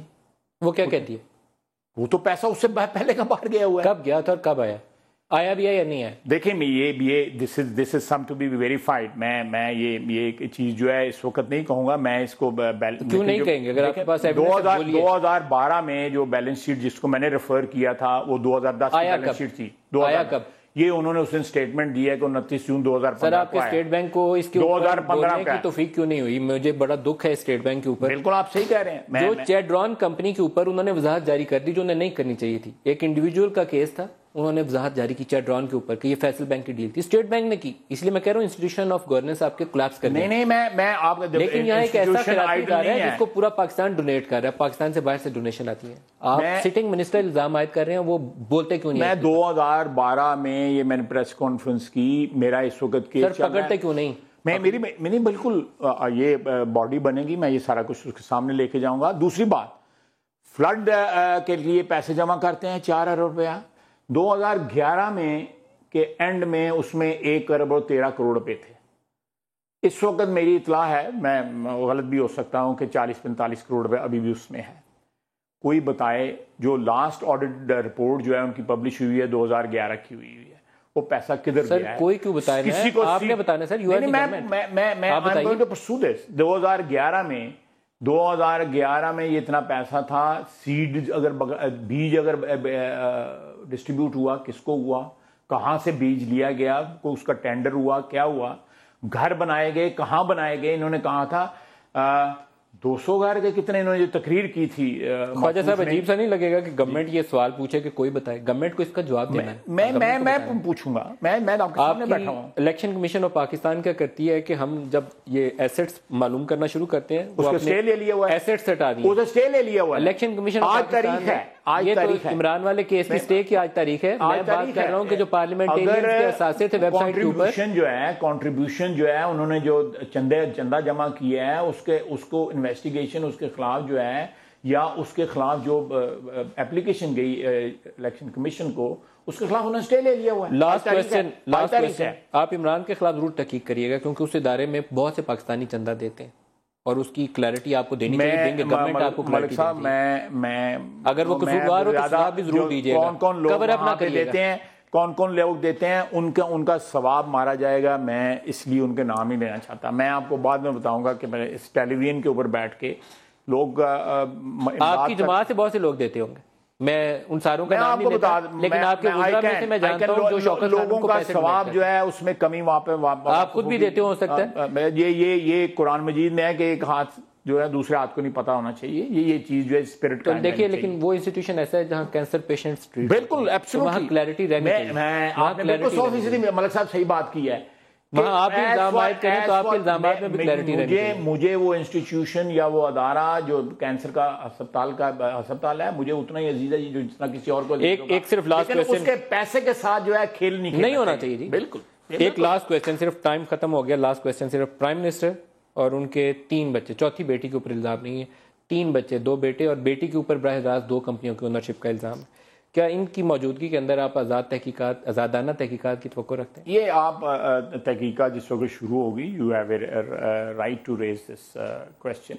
وہ کیا کہتی ہے؟ وہ تو پیسہ اس سے پہلے کا باہر گیا ہوا ہے. کب گیا تھا اور کب آیا؟ آیا بھی ہے یا نہیں ہے؟ دیکھیں یہ دس از سم ٹو بی ویریفائڈ. میں یہ چیز جو ہے اس وقت نہیں کہوں گا. میں اس کو کیوں نہیں کہیں گے؟ اگر آپ کے پاس 2012 میں جو بیلنس شیٹ جس کو میں نے ریفر کیا تھا وہ 2010 کی بیلنس شیٹ تھی. آیا کب؟ یہ انہوں نے اس دن سٹیٹمنٹ دیا ہے کہ 29 جون 2015 سر آپ کے اسٹیٹ بینک کو اس کے اوپر بولنے کی توفیق کیوں نہیں ہوئی؟ مجھے بڑا دکھ ہے اسٹیٹ بینک کے اوپر. بالکل آپ صحیح کہہ رہے ہیں. جو چیڈرون کمپنی کے اوپر انہوں نے وضاحت جاری کر دی جو انہیں نہیں کرنی چاہیے تھی. ایک انڈیویجول کا کیس تھا, انہوں نے وضاحت جاری کی چیڈرون کے اوپر کہ یہ فیصل بینک کی ڈیل تھی, اسٹیٹ بینک نے کی. اس لیے میں کہہ رہا ہوں انسٹیٹیوشن آف گورننس آپ کے کولیپس کر نہیں میں آپ لیکن یہاں ایک ایسا خیراتی ادارہ ہے جس کو پورا پاکستان ڈونیٹ کر رہا ہے, پاکستان سے باہر سے ڈونیشن آتی ہے. آپ سٹنگ منسٹر الزام عائد کر رہے ہیں, وہ بولتے کیوں نہیں؟ میں 2012 میں یہ میں نے پریس کانفرنس کی, میرا اس وقت کے سر پکڑتے کیوں نہیں؟ میری بالکل یہ باڈی بنے گی, میں یہ سارا کچھ اس کے سامنے لے کے جاؤں گا. دوسری بات, فلڈ کے لیے پیسے جمع کرتے ہیں 4 ارب روپیہ. 2011 میں کے اینڈ میں اس میں 1 ارب اور 13 کروڑ روپے تھے. اس وقت میری اطلاع ہے, میں غلط بھی ہو سکتا ہوں, کہ 40-45 کروڑ روپے ابھی بھی اس میں ہے. کوئی بتائے جو لاسٹ آڈٹ رپورٹ جو ہے ان کی پبلش ہوئی ہے 2011 کی ہوئی ہے, وہ پیسہ کدھر گیا ہے؟ کوئی کیوں بتائے؟ کسی کو آپ نے بتانا سر. میں 2011 میں یہ اتنا پیسہ تھا. سیڈ اگر بیج اگر ڈسٹریبیوٹ ہوا, کس کو ہوا, کہاں سے بیج لیا گیا, اس کا ٹینڈر ہوا, کیا ہوا, گھر بنائے گئے, کہاں بنائے گئے. انہوں نے کہا تھا 200 گھر کے کتنے, انہوں نے جو تقریر کی تھی. خواجہ صاحب عجیب سا نہیں لگے گا کہ گورنمنٹ یہ سوال پوچھے کہ کوئی بتائے؟ گورنمنٹ کو اس کا جواب دینا ہے. میں پوچھوں گا. میں آپ کے سامنے بیٹھا ہوں. الیکشن کمیشن آف پاکستان کیا کرتی ہے کہ ہم جب یہ ایسٹس معلوم کرنا شروع کرتے ہیں, اس کا اسٹے لے لیا ہوا ہے, ایسٹس ہٹا دیے, وہ اسٹے لے لیا ہوا ہے. الیکشن کمیشن آج تاریخ ہے, یہ تو عمران والے کیس کی اسٹے کی آج تاریخ ہے. میں بات کر رہا ہوں کہ جو پارلیمنٹیرینز کے اثاثے تھے ویب سائٹ کے اوپر, کنٹریبیوشن جو ہے انہوں نے جو چندہ جمع کیا ہے, اس کو انویسٹیگیشن اس کے خلاف جو ہے, یا اس کے خلاف جو اپلیکیشن گئی الیکشن کمیشن کو, اس کے خلاف انہوں نے اسٹے لے لیا ہوا ہے. لاسٹ کوسچن, آپ عمران کے خلاف ضرور تحقیق کریے گا کیونکہ اس ادارے میں بہت سے پاکستانی چندہ دیتے ہیں اور اس کی کلیئرٹی آپ کو دینی چاہیے. دیں گے گورنمنٹ آپ کو کلیئرٹی دے گی. میں اگر وہ قصوروار ہو تو سزا بھی ضرور دیجیے گا. کون لوگ کور اپ نہ کریے دیتے ہیں, کون لوگ دیتے ہیں, ان کا ثواب مارا جائے گا. میں اس لیے ان کے نام ہی لینا چاہتا. میں آپ کو بعد میں بتاؤں گا کہ میں اس ٹیلی ویژن کے اوپر بیٹھ کے لوگ, آپ کی جماعت سے بہت سے لوگ دیتے ہوں گے, میں ان ساروں کا نام نہیں لیتا, لیکن آپ کے وزراء میں سے میں جانتا ہوں جو شوکت لوگوں کا ثواب جو ہے اس میں کمی وہاں پہ آپ خود بھی دیتے ہو سکتا ہے. یہ قرآن مجید میں ہے کہ ایک ہاتھ جو ہے دوسرے ہاتھ کو نہیں پتا ہونا چاہیے. یہ چیز جو ہے اسپرٹ کا دیکھیے, لیکن وہ انسٹیٹیوشن ایسا ہے جہاں کینسر پیشنٹس ٹریٹ, بالکل ایبسولوٹلی کلیئرٹی رہنی چاہیے. آپ نے بالکل 100% ملک صاحب صحیح بات کی ہے. وہاں آپ الزام عائد کریں تو آپ کے الزامات میں بھی کلیئرٹی رہنی چاہیے. مجھے وہ انسٹیٹیوشن یا وہ ادارہ جو کینسر کا ہسپتال ہے, مجھے اتنا ہی عزیز ہے جو جتنا کسی اور کو. ایک صرف لاسٹ کوسچن, اس کے پیسے کے ساتھ جو ہے کھیل نہیں ہونا چاہیے جی. بالکل. ایک لاسٹ کوسچن, صرف ٹائم ختم ہو گیا. لاسٹ کوسچن صرف پرائم منسٹر اور ان کے 3 بچے, چوتھی بیٹی کے اوپر الزام نہیں ہے, 3 بچے, 2 بیٹے اور بیٹی کے اوپر براہ راست 2 کمپنیوں کی اونرشپ کا الزام ہے. کیا ان کی موجودگی کے اندر آپ آزادانہ تحقیقات کی توقع رکھتے ہیں؟ یہ آپ تحقیقات جس وقت شروع ہوگی, you have a right to raise this question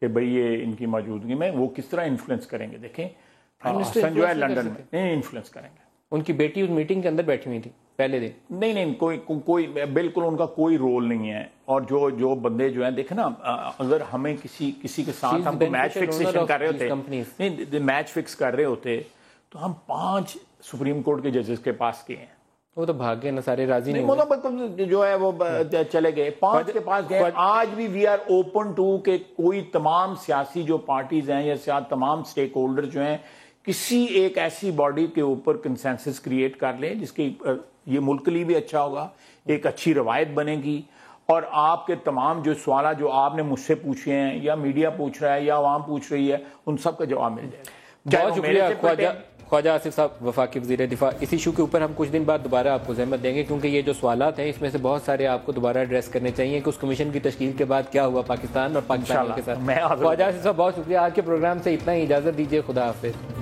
کہ بھئی یہ ان کی موجودگی میں وہ کس طرح انفلوئنس کریں گے. دیکھیں حسن جو ہے لنڈن میں نہیں انفلوئنس کریں گے. ان کی بیٹی اس میٹنگ کے اندر بیٹھی ہوئی تھی پہلے دن. نہیں کوئی بالکل ان کا کوئی رول نہیں ہے. اور جو بندے جو ہیں دیکھیں نا, اگر ہمیں کسی کے ساتھ ہم میچ فکسیشن کر رہے ہوتے, نہیں میچ فکس کر رہے ہوتے تو ہم 5 سپریم کورٹ کے ججز کے پاس گئے ہیں. وہ تو بھاگ گئے نا, سارے راضی نہیں ہوئے, جو ہے وہ چلے گئے. 5 کے پاس گئے. آج بھی وی آر اوپن ٹو کہ کوئی تمام سیاسی جو پارٹیز ہیں یا تمام سٹیک ہولڈر جو ہیں کسی ایک ایسی باڈی کے اوپر کنسنسس کریٹ کر لیں جس کی یہ ملک کے لیے بھی اچھا ہوگا, ایک اچھی روایت بنے گی, اور آپ کے تمام جو سوالات جو آپ نے مجھ سے پوچھے ہیں یا میڈیا پوچھ رہا ہے یا عوام پوچھ رہی ہے, ان سب کا جواب مل جائے گا. بہت شکریہ خواجہ آصف صاحب, وفاقی وزیر دفاع. اس ایشو کے اوپر ہم کچھ دن بعد دوبارہ آپ کو زحمت دیں گے کیونکہ یہ جو سوالات ہیں اس میں سے بہت سارے آپ کو دوبارہ ایڈریس کرنے چاہیے کہ اس کمیشن کی تشکیل کے بعد کیا ہوا پاکستان اور پاکستانیوں کے ساتھ. خواجہ آصف صاحب بہت شکریہ. آج کے پروگرام سے اتنا ہی, اجازت دیجیے, خدا حافظ.